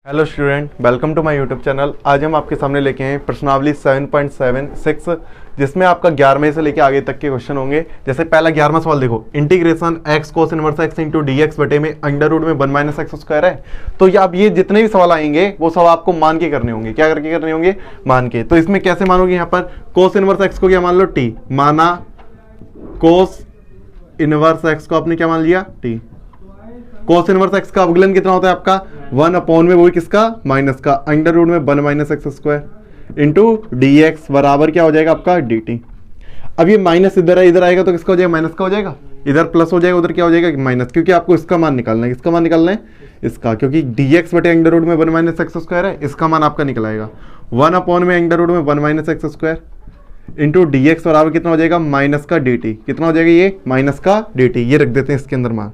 Hello student, welcome to my YouTube channel. आज हम आपके सामने लेके हैं प्रश्नावली 7.76 जिसमें आपका 11वें से लेके आगे तक के क्वेश्चन होंगे। जैसे पहला 11वां सवाल देखो, integration x cos inverse x into d x बटे में अंडर रूट में 1 माइनस एक्स स्क्वायर है। तो ये अब ये जितने भी सवाल आएंगे वो सब आपको मान के करने होंगे। क्या करके करने होंगे? मान के। तो इसमें कैसे मानोगे? यहाँ पर कोस इनवर्स एक्स को क्या मान लो? t माना। कोस इनवर्स एक्स को आपने क्या मान लिया? t। कोस इनवर्स एक्स का अवकलन कितना होता है आपका? 1 अपॉन में वो किसका? माइनस का अंडर रूट में 1 minus x square into d x बराबर क्या हो जाएगा आपका? D t. अब ये माइनस इधर है, इधर आएगा तो किसका हो जाएगा? माइनस का हो जाएगा। इधर प्लस हो जाएगा, उधर क्या हो जाएगा? माइनस, क्योंकि आपको इसका मान निकालना है। किसका मान निकालना है? इसका, क्योंकि डी एक्स बटे अंडर रूट में 1 माइनस एक्स स्क्वायर है, इसका मान आपका निकल आएगा 1 अपॉन में अंडर रूट में 1 minus x square into d x बराबर कितना हो जाएगा? माइनस का डी टी। कितना हो जाएगा? ये माइनस का डी टी। ये रख देते हैं इसके अंदर मान।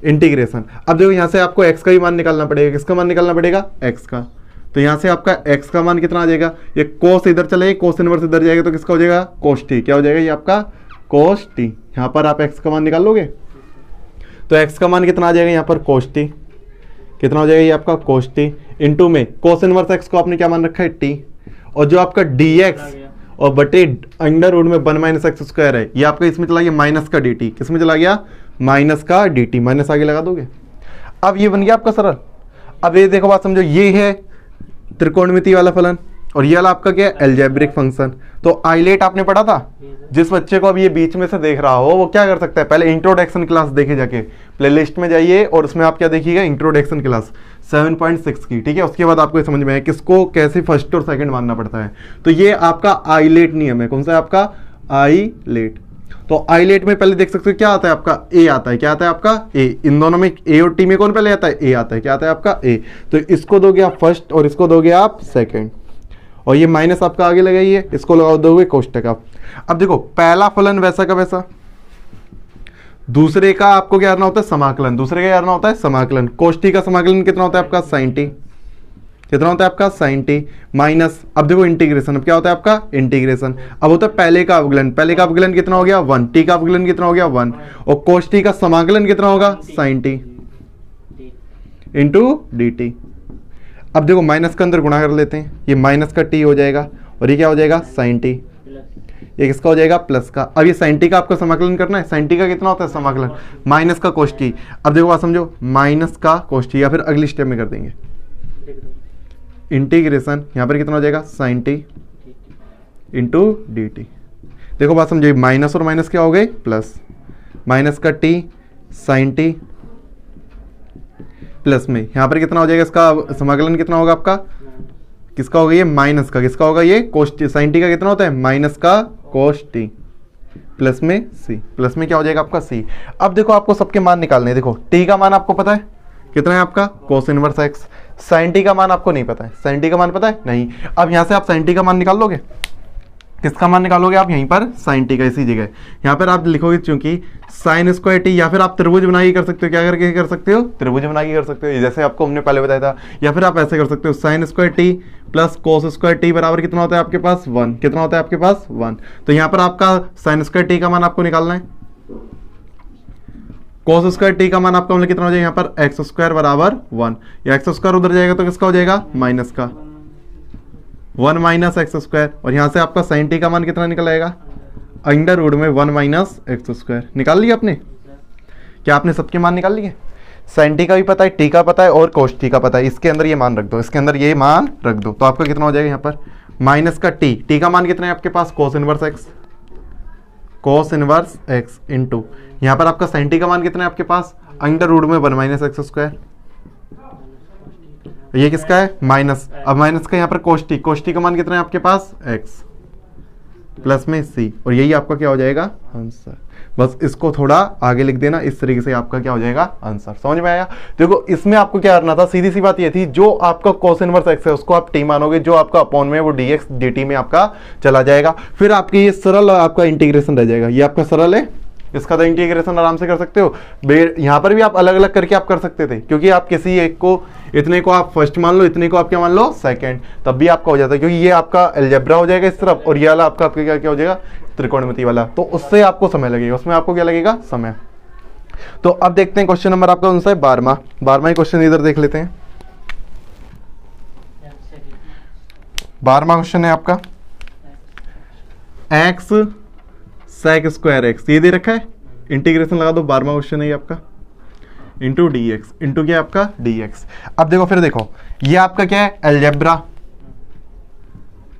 इंटीग्रेशन। अब देखो यहाँ से आपको x का भी मान निकालना पड़ेगा। किसका मान निकालना पड़ेगा? x का। तो यहाँ से आपका x का मान कितना आ जाएगा? ये कोस इधर चलेगा, कोस इनवर्स इधर जाएगा तो किसका हो जाएगा? Cos t. क्या हो जाएगा? ये आपका कोस टी। यहाँ पर आप x का मान निकाल लोगे तो x का मान कितना आ जाएगा? यहाँ पर कोस टी। कितना हो जाएगा? ये आपका कोस टी इंटू में कोस इनवर्स x को आपने क्या मान रखा है? टी। और जो आपका dx और बटे अंडर रूट में 1 माइनस एक्स स्क्वायर है, ये आपका इसमें चला गया माइनस का डी टी। किसमें चला गया? माइनस का डी टी। माइनस आगे लगा दोगे। अब ये बन गया आपका सरल। अब ये देखो, बात समझो, ये है त्रिकोणमिति वाला फलन और ये वाला आपका क्या है? Algebraic function. तो आइलेट आपने पढ़ा था। जिस बच्चे को अब ये बीच में से देख रहा हो वो क्या कर सकता है? पहले इंट्रोडक्शन क्लास देखे जाके प्लेलिस्ट में जाइए और उसमें आप क्या देखिएगा? इंट्रोडक्शन क्लास 7.6 की। ठीक है, उसके बाद आपको समझ में आए किसको कैसे फर्स्ट और सेकंड मानना पड़ता है। तो ये आपका आइलेट नियम है। कौन सा है आपका? आइलेट। तो आइलेट में पहले देख सकते हो क्या आता है आपका? ए आता है। क्या आता है आपका? ए। इन दोनों में ए और टी में कौन पहले आता है? ए आता है। क्या आता है आपका? ए। तो इसको दोगे आप फर्स्ट और इसको दोगे आप सेकंड, और ये माइनस आपका आगे लगाइए, इसको लगा दोगे कोष्टक आप। अब देखो, पहला फलन वैसा का वैसा, दूसरे का आपको क्या करना होता है? समाकलन। दूसरे का क्या करना होता है? समाकलन। कोष्टी का समाकलन कितना होता है आपका? Sine t. कितना होता है आपका? Sine t minus. अब देखो इंटीग्रेशन। अब क्या होता है आपका? इंटीग्रेशन। अब होता है पहले का अवकलन। पहले का अवकलन कितना हो गया? 1। टी का अवकलन कितना हो गया? 1। और कोस टी का समाकलन कितना होगा? Sine t into d t. अब देखो माइनस का अंदर गुणा कर लेते हैं, ये माइनस का टी हो जाएगा और ये क्या हो जाएगा? Sine t. ये किसका हो जाएगा? प्लस का। अब ये साइन टी का आपको समाकलन करना है। साइन टी का कितना होता है समाकलन? माइनस का कोस टी। अब देखो बात समझो, माइनस का कोस टी, या फिर अगली स्टेप में कर देंगे इंटीग्रेशन। यहाँ पर कितना हो जाएगा? Sine t into d t. देखो बात समझो, माइनस और माइनस क्या हो गए? प्लस। माइनस का टी साइन टी प्लस में यहाँ पर कितना हो जाएगा? इसका समाकलन कितना होगा आपका? किसका होगा? ये माइनस का। किसका होगा? ये कोस टी। साइन टी का कितना होता है? माइनस का कोस टी प्लस में सी। प्लस में क्या हो जाएगा आपका? सी। अब देखो आपको सबके मान निकालने हैं। देखो टी का मान आपको पता है कितना है आपका? Cos inverse x. Sine t का मान आपको नहीं पता है। साइन टी का मान पता है? नहीं। अब यहाँ से आप साइन टी का मान निकाल लोगे। किसका मान निकालोगे आप? यहीं पर साइन टी का, इसी जगह यहाँ पर आप लिखोगे चूंकि साइन स्क्वायर टी, या फिर आप त्रिभुज बना के कर सकते हो। क्या करके कर सकते हो? त्रिभुज बना के कर सकते हो, जैसे आपको हमने पहले बताया था। या फिर आप ऐसे कर सकते हो, sine square T plus cos square T बराबर कितना होता है आपके पास? 1। कितना होता है आपके पास? 1। तो यहाँ पर आपका साइन स्क्वायर टी का मान आपको निकालना है। कोस स्क्वायर टी का मान आपका मतलब कितना हो जाएगा? यहाँ पर एक्स स्क्वायर बराबर 1। या एक्स स्क्वायर उधर जाएगा तो किसका हो जाएगा? माइनस का 1 माइनस एक्स स्क्वायर। और यहाँ से आपका साइन टी का मान कितना निकल आएगा? अंडर रूट में 1 माइनस एक्स स्क्वायर। निकाल लिया आपने? क्या आपने सबके मान निकाल लिए? साइन टी का भी पता है, टी का पता है और कोस टी का पता है। इसके अंदर ये मान रख दो, इसके अंदर ये मान रख दो, तो आपका कितना हो जाएगा? यहाँ पर माइनस का टी। टी का मान कितना है आपके पास? Cos inverse x. Cos inverse x into यहाँ पर आपका साइन टी का मान कितना है आपके पास? अंडर रूट में 1 माइनस एक्स स्क्वायर। ये किसका है? माइनस। अब माइनस का यहाँ पर कोस टी। कोस टी का मान कितना है आपके पास? एक्स प्लस में सी। और यही आपका क्या हो जाएगा? आंसर। बस इसको थोड़ा आगे लिख देना, इस तरीके से आपका क्या हो जाएगा? आंसर। समझ में आया? देखो इसमें आपको क्या करना था? सीधी सी बात ये थी, जो आपका कोस इनवर्स एक्स है उसको आप टी मानोगे, जो आपका अपॉन में वो डी एक्स डी टी में आपका चला जाएगा। फिर आपके ये सरल आपका इंटीग्रेशन रह जाएगा। ये आपका सरल है, इसका तो इंटीग्रेशन आराम से कर सकते हो। यहाँ पर भी आप अलग अलग करके आप कर सकते थे, क्योंकि आप किसी एक को, इतने को आप फर्स्ट मान लो, इतने को आप क्या मान लो? सेकंड। तब भी आपका हो जाता है, क्योंकि ये आपका अलजेब्रा हो जाएगा इस तरफ और ये वाला आपका क्या क्या हो जाएगा? त्रिकोणमिति वाला। तो उससे आपको समय लगेगा, उसमें आपको क्या लगेगा? समय। तो अब देखते हैं क्वेश्चन नंबर आपका कौन सा है? 12वां ही क्वेश्चन इधर देख लेते हैं। 12वां क्वेश्चन है आपका एक्स सेक स्क्वायर एक्स, ये दे रखा है, इंटीग्रेशन लगा दो, 12वां क्वेश्चन है ये आपका, इंटू डी एक्स, इंटू क्या आपका डी एक्स। अब देखो फिर देखो ये आपका क्या है अलजेब्रा,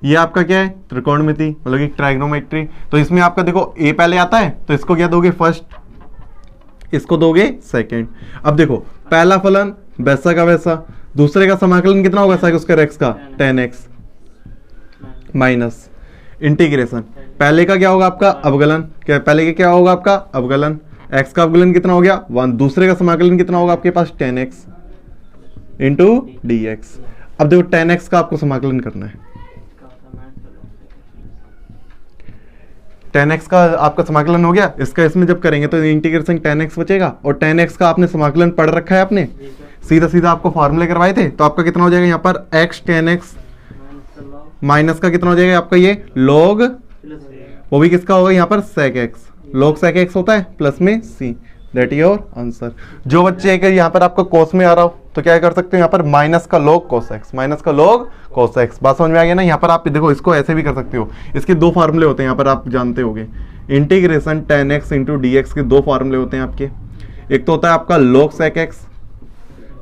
ये आपका क्या है त्रिकोणमिति मतलब कि ट्राइगोनोमेट्री। तो इसमें आपका देखो ए पहले आता है तो इसको क्या दोगे फर्स्ट, इसको दोगे सेकंड। अब देखो पहला फलन वैसा का वैसा, दूसरे का समाकलन कितना होगा सेक स्क्वायर एक्स का 10x माइनस इंटीग्रेशन, पहले का क्या होगा आपका अवकलन, क्या पहले का क्या होगा आपका अवकलन, x का अवकलन कितना हो गया 1, दूसरे का समाकलन कितना होगा आपके पास 10x इंटू डी एक्स। अब देखो 10x का आपको समाकलन करना है, 10x का आपका समाकलन हो गया, इसका इसमें जब करेंगे तो इंटीग्रेशन 10x बचेगा, और 10x का आपने समाकलन पढ़ रखा है आपने, सीधा सीधा आपको फॉर्मूले करवाए थे, तो आपका कितना हो जाएगा यहाँ पर x 10x माइनस का कितना हो जाएगा आपका ये log, वो भी किसका होगा यहाँ पर sec x, log sec x होता है प्लस में c, that is your answer. जो बच्चे के यहाँ पर आपका कोस में आ रहा हो तो क्या कर सकते हो यहाँ पर माइनस का log cos x, माइनस का log cos x, बात समझ में आ गया ना। यहाँ पर आप देखो इसको ऐसे भी कर सकते हो, इसके दो फार्मूले होते हैं यहाँ पर आप जानते होगे, integration 10x into d x के दो फार्मूले होते हैं आपके, एक तो होता है आपका log sec x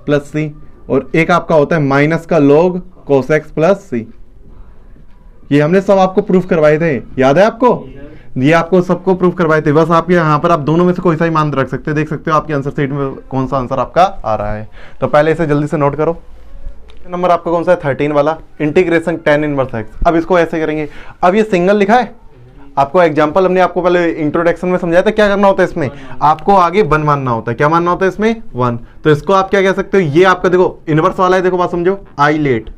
plus c, और एक आपका होता है माइनस का log cos x plus c। ये हमने सब आपको प्रूफ करवाए थे, याद है आपको, ये आपको सबको प्रूफ करवाए थे, बस आप यहाँ पर आप दोनों में से कोई सा ही मान रख सकते हैं, देख सकते हो आपके आंसर शीट में कौन सा आंसर आपका आ रहा है। तो पहले इसे जल्दी से नोट करो, नंबर आपका कौन सा है 13 वाला, इंटीग्रेशन tan इनवर्स x। अब इसको ऐसे करेंगे, अब ये सिंगल लिखा है, आपको एग्जांपल हमने आपको पहले इंट्रोडक्शन में समझाया था, क्या करना होता है इसमें आपको आगे 1 मानना होता है, क्या मानना होता है इसमें 1। तो इसको आप क्या कह सकते हो, ये आपका देखो इनवर्स वाला है, देखो बात समझो, आई लेट,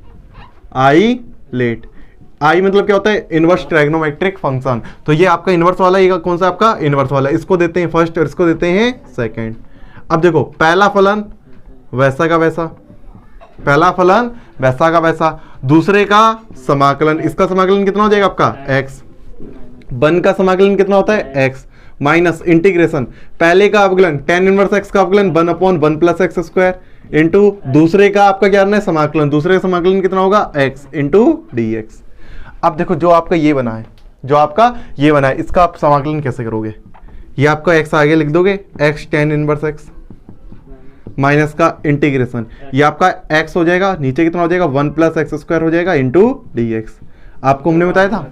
आई मतलब क्या होता है इनवर्स ट्राइगोनोमेट्रिक फंक्शन, तो ये आपका इनवर्स वाला, ये कौन सा आपका इनवर्स वाला, इसको देते हैं फर्स्ट और इसको देते हैं सेकंड। अब देखो पहला फलन वैसा का वैसा, पहला फलन वैसा का वैसा, दूसरे का समाकलन, इसका समाकलन कितना हो जाएगा आपका x, 1 का समाकलन कितना होता है x माइनस इंटीग्रेशन, पहले का अवकलन tan इनवर्स x का अवकलन 1/1 प्लस एक्स स्क्वायर इंटू दूसरे का आपका क्या करना है समाकलन, दूसरे का समाकलन कितना होगा x इंटू डी एक्स। अब देखो जो आपका ये बना है, जो आपका ये बना है, इसका आप समाकलन कैसे करोगे, ये आपका x आगे लिख दोगे x tan inverse x minus का इंटीग्रेशन, ये आपका x हो जाएगा, नीचे कितना हो जाएगा 1 प्लस एक्स स्क्वायर हो जाएगा इंटू डी एक्स। आपको हमने बताया था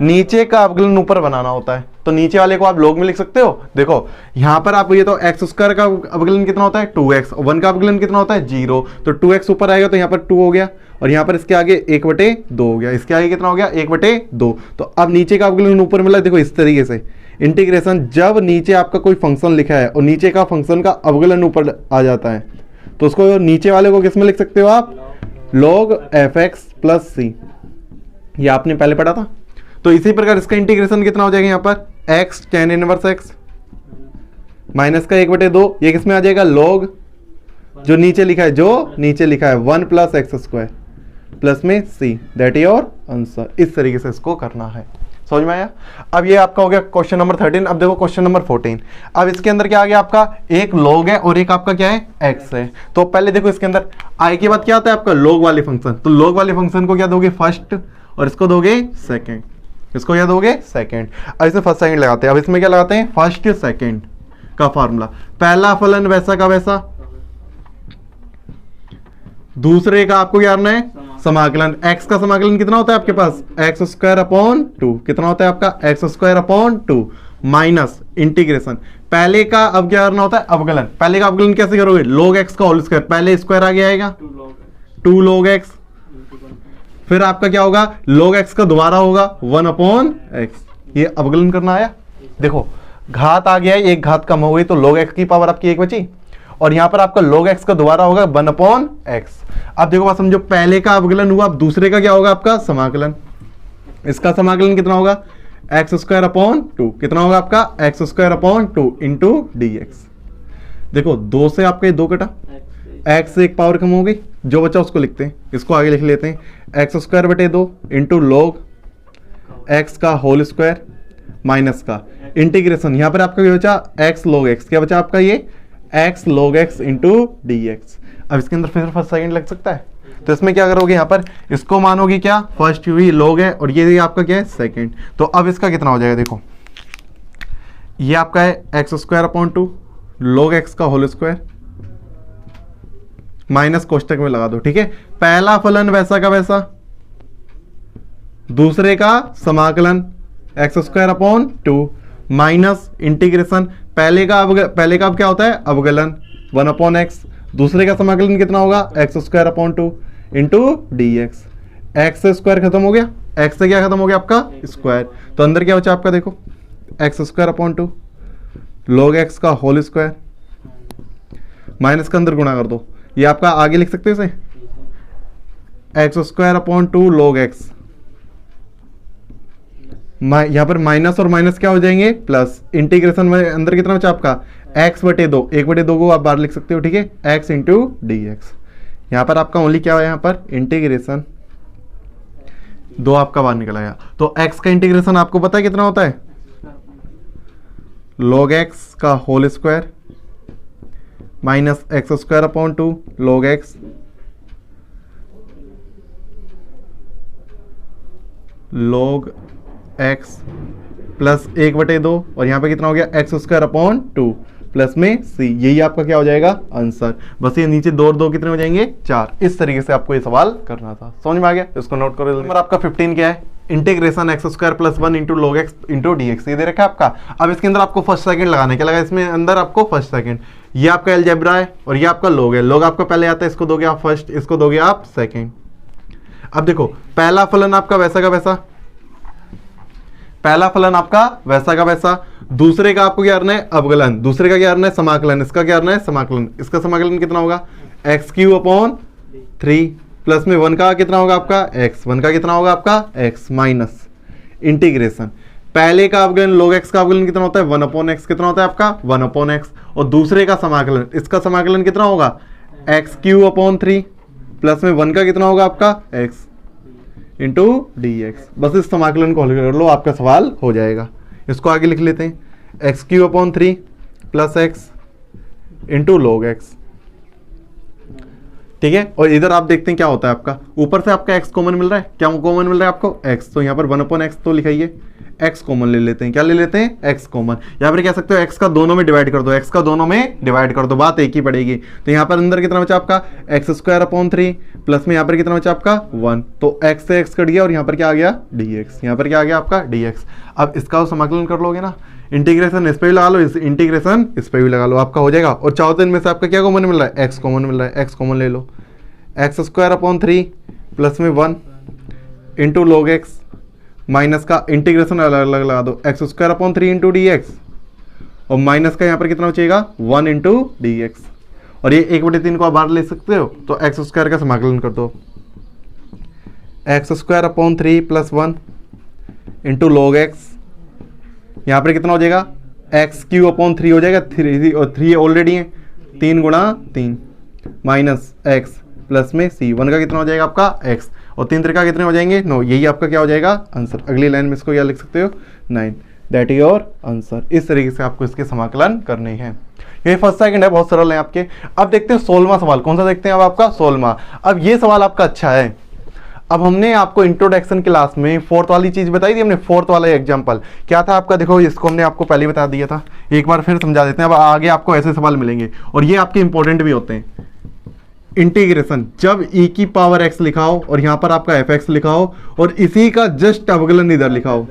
नीचे का अवकलन ऊपर बनाना होता है, तो नीचे वाले को आप log में लिख सकते हो। देखो यहाँ पर आप ये तो एक्स स्क्वायर का अवकलन कितना होता है 2x, 1 का अवकलन कितना होता है 0, तो 2x ऊपर आएगा तो यहाँ पर 2 हो गया, और यहाँ पर इसके आगे 1/2 हो गया, इसके आगे कितना हो गया 1/2। तो अब नीचे का अवकलन ऊपर मिला, देखो इस तरीके से इंटीग्रेशन, जब नीचे आपका कोई फंक्शन लिखा है और नीचे का फंक्शन का अवकलन ऊपर आ जाता है तो उसको नीचे वाले को किसमें लिख सकते हो आप log fx प्लस c, ये आपने पहले पढ़ा था। तो इसी प्रकार इसका इंटीग्रेशन कितना हो जाएगा यहाँ पर x tan inverse x minus का 1/2, ये किसमें आ जाएगा log, जो नीचे लिखा है, जो नीचे लिखा है 1 प्लस एक्स स्क्वायर प्लस में c, that is your answer. इस तरीके से इसको करना है, समझ में आया। अब ये आपका हो गया क्वेश्चन नंबर 13। अब देखो क्वेश्चन नंबर 14। अब इसके अंदर क्या आ गया आपका, एक log है और एक आपका क्या है x है। तो पहले देखो इसके अंदर i के बाद क्या आता है आपका log वाले फंक्शन, तो log वाले फंक्शन को क्या दोगे फर्स्ट और इसको दोगे सेकंड, इसको क्या दोगे सेकंड। अब इसमें फर्स्ट सेकंड लगाते हैं, अब इसमें क्या लगाते हैं फर्स्ट सेकंड का फॉर्मूला, पहला फलन वैसा का वैसा, दूसरे का आपको क्या करना है समाकलन, x का समाकलन कितना होता है आपके पास एक्स स्क्वायर अपॉन 2, कितना होता है आपका x square upon 2 minus integration, पहले का अब क्या करना होता है अवकलन, पहले का अवकलन कैसे करोगे log x का होल स्क्वायर, पहले स्क्वायर आगे आएगा 2 log x, फिर आपका क्या होगा log x का दोबारा होगा 1/x, ये अवकलन करना आया। देखो घात आ गया है, एक घात कम हो गई तो log x की पावर आपकी 1 बची, और यहां पर आपका log x का दोबारा होगा 1/x। अब देखो बात समझो, पहले का अवकलन हुआ, अब दूसरे का क्या होगा आपका समाकलन, इसका समाकलन कितना होगा एक्स स्क्वायर अपॉन 2, कितना होगा आपका x square upon 2 into d x. देखो 2 से आपका ये 2 कटा, एक्स से एक पावर कम हो गई, जो बचा उसको लिखते हैं, इसको आगे लिख लेते हैं एक्स स्क्वायर बटे 2 इंटू log एक्स का होल स्क्वायर माइनस का इंटीग्रेशन, यहाँ पर आपका क्या बचा एक्स log x, क्या बचा आपका ये x log x into d x. अब इसके अंदर फिर फर्स्ट सेकंड लग सकता है, तो इसमें क्या करोगे, यहाँ पर इसको मानोगे क्या, फर्स्ट हुई log है और ये आपका क्या है सेकंड। तो अब इसका कितना हो जाएगा, देखो ये आपका है x square upon 2 log x का होल स्क्वायर माइनस कोष्टक में लगा दो, ठीक है। पहला फलन वैसा का वैसा, दूसरे का समाकलन x square upon 2 minus integration, पहले का अब क्या होता है अवकलन 1 अपॉन एक्स, दूसरे का समाकलन कितना होगा x square upon 2 into d x. X square खत्म हो गया, एक्स से क्या खत्म हो गया आपका स्क्वायर, तो अंदर क्या बचा आपका, देखो x square upon 2 log x का होल स्क्वायर माइनस का अंदर गुणा कर दो, ये आपका आगे लिख सकते हो इसे x square upon 2 log x, यहां पर माइनस और माइनस क्या हो जाएंगे प्लस, इंटीग्रेशन में अंदर कितना बचा आपका x बटे 2, 1/2 को आप बाहर लिख सकते हो, ठीक है, x इंटू डी एक्स। यहां पर आपका ओनली क्या है, यहां पर इंटीग्रेशन 2 आपका बाहर निकल आया। तो x का इंटीग्रेशन आपको पता है कितना होता है, log x का whole square minus x square upon 2 log x log x plus 1/2 और यहां पे कितना हो गया एक्स स्क्वायर अपॉन 2 प्लस में c, यही आपका क्या हो जाएगा आंसर। बस ये नीचे 2 और 2 कितने हो जाएंगे 4। इस तरीके से आपको ये सवाल करना था, समझ में आ गया, इसको नोट करो। नंबर आपका 15 क्या है, integration x square plus 1 into log x into d x, ये दे रखा है आपका। अब इसके अंदर आपको फर्स्ट सेकंड लगाने क्या लगा, इसमें अंदर आपको फर्स्ट सेकंड, ये आपका अलजेब्रा है और ये आपका log है, log आपका पहले आता है, इसको दोगे आप फर्स्ट, इसको दोगे आप सेकंड। अब देखो पहला फलन आपका वैसा का वैसा, पहला फलन आपका वैसा का वैसा, दूसरे का आपको क्या करना है अवकलन, दूसरे का क्या करना है समाकलन, इसका क्या करना है समाकलन, इसका समाकलन कितना होगा एक्स क्यू अपॉन 3 प्लस में 1 का कितना होगा आपका x, 1 का कितना होगा आपका x माइनस इंटीग्रेशन, पहले का अवकलन log x का अवकलन कितना होता है 1 अपॉन x, कितना होता है आपका 1 अपॉन x, और दूसरे का समाकलन, इसका समाकलन कितना होगा एक्स क्यू अपॉन 3 प्लस में 1 का कितना होगा आपका x इंटू डी एक्स। बस इस समाकलन को हल कर लो, आपका सवाल हो जाएगा। इसको आगे लिख लेते हैं x Q upon 3 plus x into log x, ठीक है। और इधर आप देखते हैं क्या होता है आपका, ऊपर से आपका x कॉमन मिल रहा है, क्या कॉमन मिल रहा है आपको x, तो यहाँ पर 1 अपॉन एक्स तो लिखाइए, x कॉमन ले लेते हैं, क्या ले लेते हैं x कॉमन। यहाँ पर कह सकते हो x का दोनों में डिवाइड कर दो, x का दोनों में डिवाइड कर दो, बात एक ही पड़ेगी। तो यहाँ पर अंदर कितना बचा आपका एक्स स्क्वायर अपॉन 3 प्लस में यहाँ पर कितना बचा आपका 1, तो x से x कट गया और यहाँ पर क्या आ गया dx, यहाँ पर क्या आ गया आपका dx। अब इसका समाकलन कर लोगे ना, इंटीग्रेशन इस पे भी लगा लो, इंटीग्रेशन इस पे भी लगा लो, आपका हो जाएगा। और चाहो तो इनमें से आपका क्या कॉमन मिल रहा है x कॉमन मिल रहा है, x कॉमन ले लो, एक्स स्क्वायर अपॉन 3 प्लस में 1 इंटू log x माइनस का इंटीग्रेशन अलग अलग लगा दो, x square upon 3 into d x और माइनस का यहाँ पर कितना बचेगा 1 इंटू डी एक्स, और ये 1/3 को आप बाहर ले सकते हो, तो एक्स स्क्वायर का समाकलन कर दो, x square upon 3 plus 1 into log x, यहाँ पर कितना हो जाएगा एक्स क्यू अपॉन 3 हो जाएगा, 3 और 3 ऑलरेडी है, 3 गुणा 3 माइनस एक्स प्लस में c, 1 का कितना हो जाएगा आपका x और 3 त्रिका कितने हो जाएंगे 9, यही आपका क्या हो जाएगा आंसर। अगली लाइन में इसको क्या लिख सकते हो 9, दैट इज योर आंसर। इस तरीके से आपको इसके समाकलन करने हैं। ये फर्स्ट सेकंड है, बहुत सरल है आपके। अब देखते हैं 16वां सवाल, कौन सा देखते हैं अब आपका 16वां। अब ये सवाल आपका अच्छा है। अब हमने आपको इंट्रोडक्शन क्लास में 4th वाली चीज बताई थी, हमने 4th वाला एग्जांपल क्या था आपका, देखो इसको हमने आपको पहले बता दिया था, एक बार फिर समझा देते हैं। अब आगे आपको ऐसे सवाल मिलेंगे और ये आपके इंपॉर्टेंट भी होते हैं। इंटीग्रेशन, जब e की पावर x लिखाओ और यहां पर आपका fx लिखाओ और इसी का जस्ट अवकलन इधर लिखाओ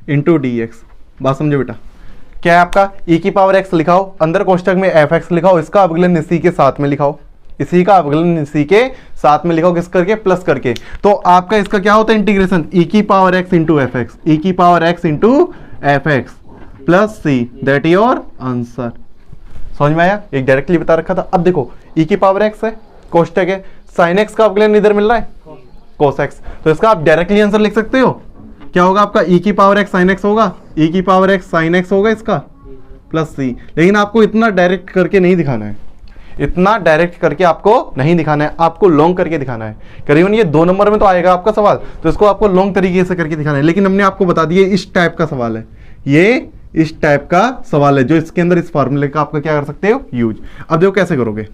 इंटू डी एक्स। बात समझो बेटा, क्या है आपका e की पावर x लिखाओ, अंदर कोष्टक में fx लिखाओ, इसका अवकलन इसी के साथ में लिखाओ, इसी का अवकलन इसी के साथ में लिखाओ, किस करके प्लस करके। तो आपका इसका क्या होता है इंटीग्रेशन, e की power x into f x, e की power x into f x plus c, that is your answer. समझ में आया, एक डायरेक्टली बता रखा था। अब देखो e की पावर x है, कोष्टक है, साइन x का अवकलन इधर मिल रहा है कोस x, तो इसका आप डायरेक्टली आंसर लिख सकते हो। क्या होगा आपका e की पावर x साइन x होगा, e की पावर x साइन x होगा इसका प्लस c। लेकिन आपको इतना डायरेक्ट करके नहीं दिखाना है, इतना डायरेक्ट करके आपको नहीं दिखाना है, आपको लॉन्ग करके दिखाना है। करीबन ये 2 नंबर में तो आएगा आपका सवाल, तो इसको आपको लॉन्ग तरीके से करके दिखाना है। लेकिन हमने आपको बता दिया इस टाइप का सवाल है, ये इस टाइप का सवाल है जो इसके अंदर इस फॉर्मूले का आपका क्या कर सकते हो यूज। अब देखो कैसे करोगे,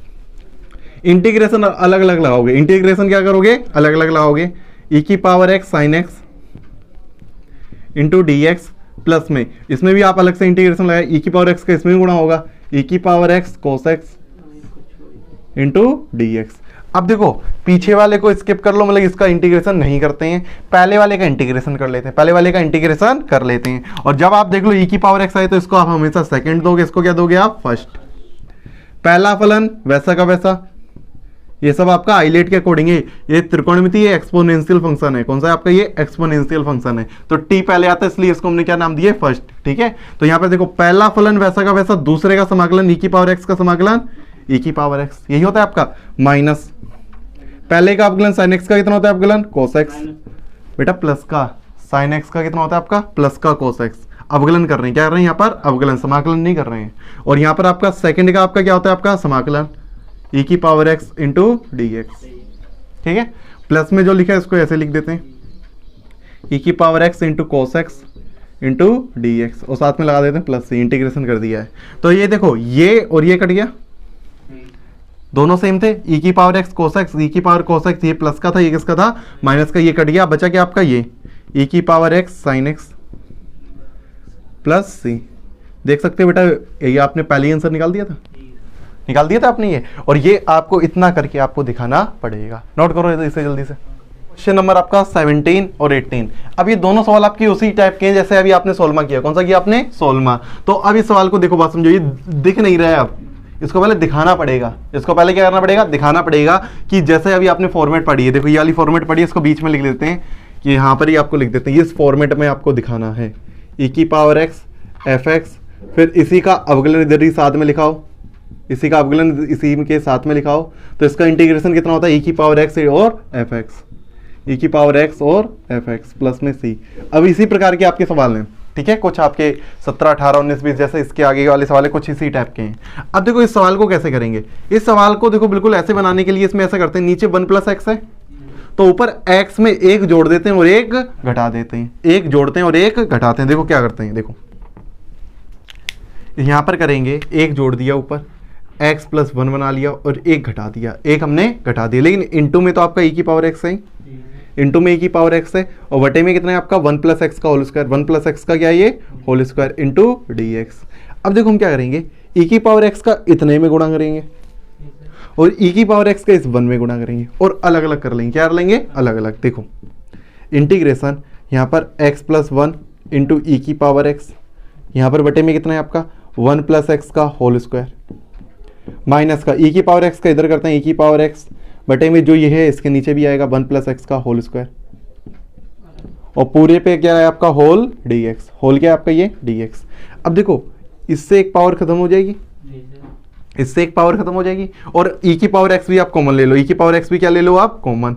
इंटीग्रेशन अलग अलग लगाओगे, इंटीग्रेशन क्या करोगे, अलग अलग लगाओगे, e की power x sin x into d x, plus में इसमें भी आप अलग से इंटीग्रेशन लगाए, e की पावर x का इसमें भी गुणा होगा, e की power x cos x into d x. अब देखो पीछे वाले को स्किप कर लो, मतलब इसका इंटीग्रेशन नहीं करते हैं, पहले वाले का इंटीग्रेशन कर लेते हैं, पहले वाले का इंटीग्रेशन कर लेते हैं। और जब आप देख लो e की पावर x आए तो इसको आप हमेशा सेकंड दोगे, इसको क्या दोगे आप, फर्स्ट। पहला फलन वैसा का वैसा, ये सब आपका आइलेट के अकॉर्डिंग है, ये त्रिकोणमितीय एक्सपोनेंशियल फंक्शन है, कौन सा है आपका, ये एक्सपोनेंशियल फंक्शन है, तो t पहले आता है इसलिए इसको हमने क्या नाम दिया, फर्स्ट। ठीक है, तो यहाँ पे देखो पहला फलन वैसा का वैसा, दूसरे का समाकलन e की पावर x का समाकलन e की पावर x, यही होता है आपका, माइनस पहले का अवकलन sin x का कितना होता है अवकलन cos x, बेटा प्लस का sin x का कितना होता है आपका, प्लस का cos x। अवकलन कर रहे हैं, क्या कर रहे हैं यहाँ पर, अवकलन, समाकलन नहीं कर रहे हैं। और यहाँ पर आपका सेकंड का आपका क्या होता है आपका समाकलन e की power x into d x. ठीक है, प्लस में जो लिखा है इसको ऐसे लिख देते हैं, e की power x into cos x into d x, और साथ में लगा देते हैं प्लस से, इंटीग्रेशन कर दिया है। तो ये देखो ये और ये कट गया, दोनों सेम थे, e की power x cos x, e की पावर cos x, ये प्लस का था, ये किसका था, माइनस का, ये कट गया, बचा क्या आपका ये e की power x sin x plus c। देख सकते हो बेटा, ये आपने पहले आंसर निकाल दिया था, निकाल दिया था आपने ये, और ये आपको इतना करके आपको दिखाना पड़ेगा। नोट करो इसे जल्दी से। क्वेश्चन नंबर आपका 17 और 18। अब ये दोनों सवाल आपके उसी टाइप के हैं जैसे अभी आपने 16वां किया। कौन सा किया आपने, 16वां। तो अब इस सवाल को देखो, बात समझो, ये दिख नहीं रहा है, अब इसको पहले दिखाना पड़ेगा, इसको पहले क्या करना पड़ेगा, दिखाना पड़ेगा कि जैसे अभी आपने फॉर्मेट पढ़ी है, देखो ये वाली फॉर्मेट पढ़ी है, इसको बीच में लिख देते हैं कि यहाँ पर ही आपको लिख देते हैं, इस फॉर्मेट में आपको दिखाना है e की पावर x एफ एक्स, फिर इसी का अवकलन इधर ही साथ में लिखाओ, इसी का अवकलन इसी के साथ में लिखाओ, तो इसका इंटीग्रेशन कितना होता है, e की पावर x और एफ एक्स, e की पावर x और एफ एक्स प्लस में c। अब इसी प्रकार के आपके सवाल हैं, ठीक है, कुछ आपके 17, 18, 19, 20 जैसे इसके आगे वाले सवाल है, कुछ इसी टाइप के हैं। अब देखो इस सवाल को कैसे करेंगे, इस सवाल को देखो बिल्कुल ऐसे बनाने के लिए इसमें ऐसा करते हैं, नीचे 1 प्लस एक्स है तो ऊपर x में एक जोड़ देते हैं और एक घटा देते हैं, एक जोड़ते हैं और एक घटाते हैं। देखो क्या करते हैं, देखो यहां पर करेंगे, एक जोड़ दिया ऊपर, x प्लस 1 बना लिया और एक घटा दिया, एक हमने घटा दिया, लेकिन इंटू में तो आपका e की पावर x है, इंटू में e की पावर x है, और बटे में कितना है आपका 1 प्लस एक्स का होल स्क्वायर, 1 प्लस एक्स का क्या है ये whole square into d x. अब देखो हम क्या करेंगे, e की पावर x का इतने में गुणा करेंगे और e की पावर x का इस 1 में गुणा करेंगे और अलग अलग कर लेंगे, क्या कर लेंगे, अलग अलग। देखो इंटीग्रेशन यहाँ पर x प्लस 1 इंटू ई की पावर x, यहाँ पर बटे में कितना है आपका 1 प्लस एक्स का होल स्क्वायर, माइनस का e की पावर x का इधर करते हैं, e की पावर x बटे में जो ये है इसके नीचे भी आएगा 1 प्लस एक्स का होल स्क्वायर, और पूरे पे क्या है आपका होल डी एक्स, होल क्या है आपका ये डी एक्स। अब देखो इससे एक पावर खत्म हो जाएगी, इससे एक पावर खत्म हो जाएगी, और e की पावर x भी आप कॉमन ले लो, e की पावर x भी क्या ले लो आप कॉमन।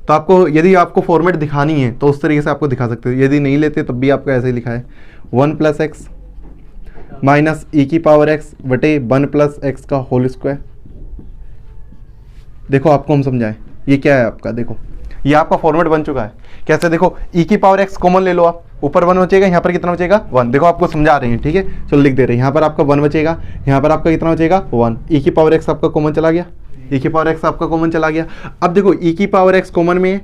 तो आपको यदि आपको फॉर्मेट दिखानी है तो उस तरीके से आपको दिखा सकते हो, यदि नहीं लेते तब भी आपको ऐसे ही लिखा है 1 प्लस एक्स माइनस e की पावर x बटे 1 प्लस एक्स का होल स्क्वायर। देखो आपको हम समझाएं, ये क्या है आपका, देखो ये आपका फॉर्मेट बन चुका है। कैसे, देखो e की पावर x कॉमन ले लो आप, ऊपर 1 बचेगा, यहाँ पर कितना बचेगा 1। देखो आपको समझा रहे हैं, ठीक है, चलो लिख दे रहे हैं, यहाँ पर आपका 1 बचेगा, यहाँ पर आपका कितना बचेगा 1, e की पावर x आपका कॉमन चला गया, e की पावर x आपका कॉमन चला गया। अब देखो e की पावर x कॉमन में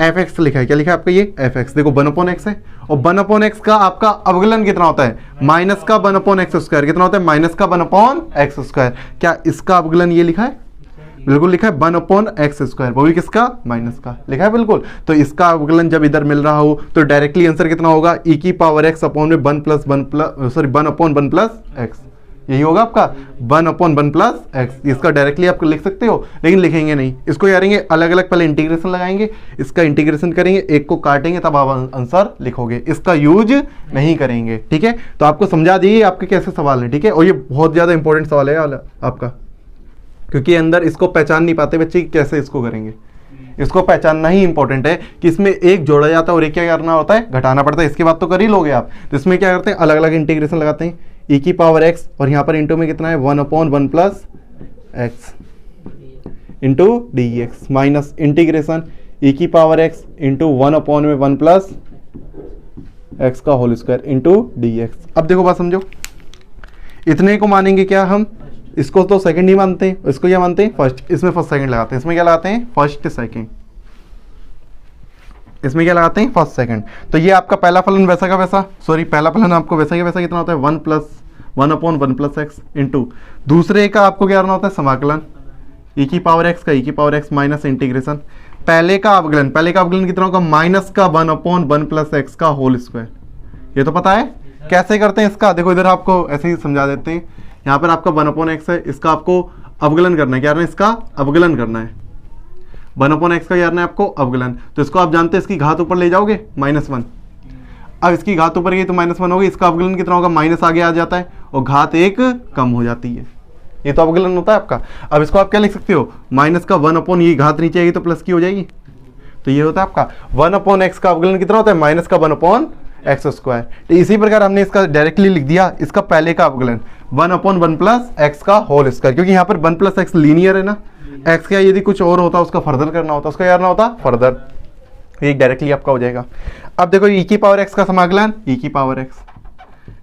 एफ एक्स लिखा है, क्या लिखा है आपका ये एफ एक्स, देखो 1 अपॉन एक्स है, और 1 अपॉन एक्स का आपका अवकलन कितना होता है, माइनस का 1 अपॉन एक्स स्क्वायर, कितना होता है माइनस का 1 अपॉन एक्स स्क्वायर। क्या इसका अवकलन ये लिखा है, बिल्कुल लिखा है 1 अपॉन एक्स स्क्वायर, वो भी किसका, माइनस का लिखा है बिल्कुल। तो इसका अवकलन जब इधर मिल रहा हो तो डायरेक्टली आंसर कितना होगा, e की पावर x अपॉन में 1 अपॉन 1 प्लस एक्स, यही होगा आपका 1 अपॉन 1 प्लस एक्स। इसका डायरेक्टली आप लिख सकते हो, लेकिन लिखेंगे नहीं, इसको करेंगे अलग अलग, पहले इंटीग्रेशन लगाएंगे, इसका इंटीग्रेशन करेंगे, एक को काटेंगे तब आप आंसर लिखोगे, इसका यूज नहीं करेंगे, ठीक है। तो आपको समझा दिए आपके कैसे सवाल है, ठीक है, और ये बहुत ज्यादा इंपॉर्टेंट सवाल है आपका, क्योंकि अंदर इसको पहचान नहीं पाते बच्चे कैसे इसको करेंगे, इसको पहचानना ही इंपॉर्टेंट है कि इसमें एक जोड़ा जाता है और एक क्या करना होता है, घटाना पड़ता है। इसके बाद तो कर ही लोगे आप, तो इसमें क्या करते हैं, अलग अलग इंटीग्रेशन लगाते हैं, e की पावर x और यहाँ पर इंटू में कितना है 1 upon 1 plus x into d x, minus integration e की पावर x इंटू 1 अपॉन में 1 प्लस एक्स का whole square into d x. अब देखो बात समझो, इतने को मानेंगे क्या हम इसको तो सेकंड ही मानते हैं, इसको क्या मानते हैं फर्स्ट, इसमें फर्स्ट सेकंड लगाते हैं, इसमें क्या लगाते हैं फर्स्ट सेकंड, इसमें क्या लगाते हैं फर्स्ट सेकंड। तो ये आपका पहला फलन वैसा का वैसा, सॉरी पहला फलन आपको वैसा का वैसा कितना होता है 1+1/1 इंटू दूसरे का आपको क्या करना होता है समाकलन e की पावर x का e की पावर x माइनस इंटीग्रेशन पहले का अवकलन कितना होगा माइनस का 1/1 + x का होल स्क्वायर। ये तो पता है कैसे करते हैं इसका, देखो इधर आपको ऐसे ही समझा देते हैं। यहाँ पर आपका 1/x है, इसका आपको अवकलन करना है, क्या करना है इसका अवकलन करना है, 1/x का क्या करना है आपको अवकलन। तो इसको आप जानते हैं इसकी घात ऊपर ले जाओगे -1, अब इसकी घात ऊपर गई तो -1 होगी, इसका अवकलन कितना होगा माइनस आगे आ जाता है और घात 1 कम हो जाती है, ये तो अवकलन होता है आपका। अब इसको आप क्या लिख सकते हो माइनस का 1/, ये घात नीचे आएगी तो प्लस की हो जाएगी, तो ये होता है आपका 1/x का अवकलन कितना होता है माइनस का 1/x²। तो इसी प्रकार हमने इसका डायरेक्टली लिख दिया इसका पहले का अवकलन 1/1 + x का होल स्क्वायर, क्योंकि यहाँ पर 1 + x लीनियर है ना, x का यदि कुछ और होता उसका फर्दर करना होता, उसका क्या करना होता फर्दर, ये डायरेक्टली आपका हो जाएगा। अब देखो e की पावर x का समाकलन e की पावर x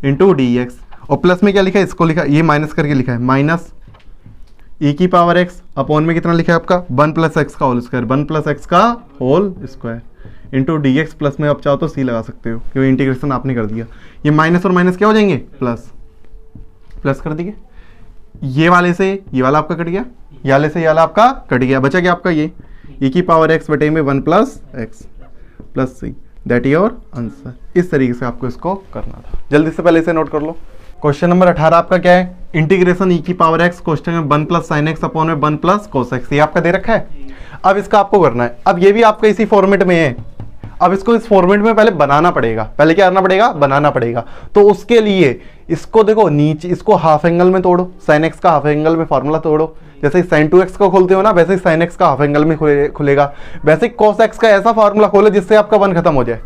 इंटू dx, और प्लस में क्या लिखा है इसको लिखा, ये माइनस करके लिखा है माइनस e की पावर x अपॉन में कितना लिखा है आपका 1 + x का होल स्क्वायर, 1 + x का whole square into dx, plus में आप चाहो तो c लगा सकते हो क्योंकि इंटीग्रेशन आपने कर दिया। ये माइनस और माइनस क्या हो जाएंगे प्लस कर दिए, ये वाले से ये वाला आपका कट गया, ये वाले से ये वाला आपका कट गया, बचा क्या आपका ये e की पावर x बटे में 1 + x + c, that your answer. इस तरीके से आपको इसको करना था, जल्दी से पहले इसे नोट कर लो। क्वेश्चन नंबर 18 आपका क्या है इंटीग्रेशन e की पावर x क्वेश्चन में 1 + sin x अपॉन में 1 + cos x, ये आपका दे रखा है। अब इसका आपको करना है, अब ये भी आपका इसी फॉर्मेट में है, अब इसको इस फॉर्मेट में पहले बनाना पड़ेगा, पहले क्या करना पड़ेगा बनाना पड़ेगा। तो उसके लिए इसको देखो नीचे इसको हाफ एंगल में तोड़ो, sin x का हाफ एंगल में फॉर्मूला तोड़ो, जैसे sin 2x को खोलते हो ना वैसे ही sin x का हाफ एंगल में खुलेगा, वैसे cos x का ऐसा फॉर्मूला खोलो जिससे आपका 1 खत्म हो जाए,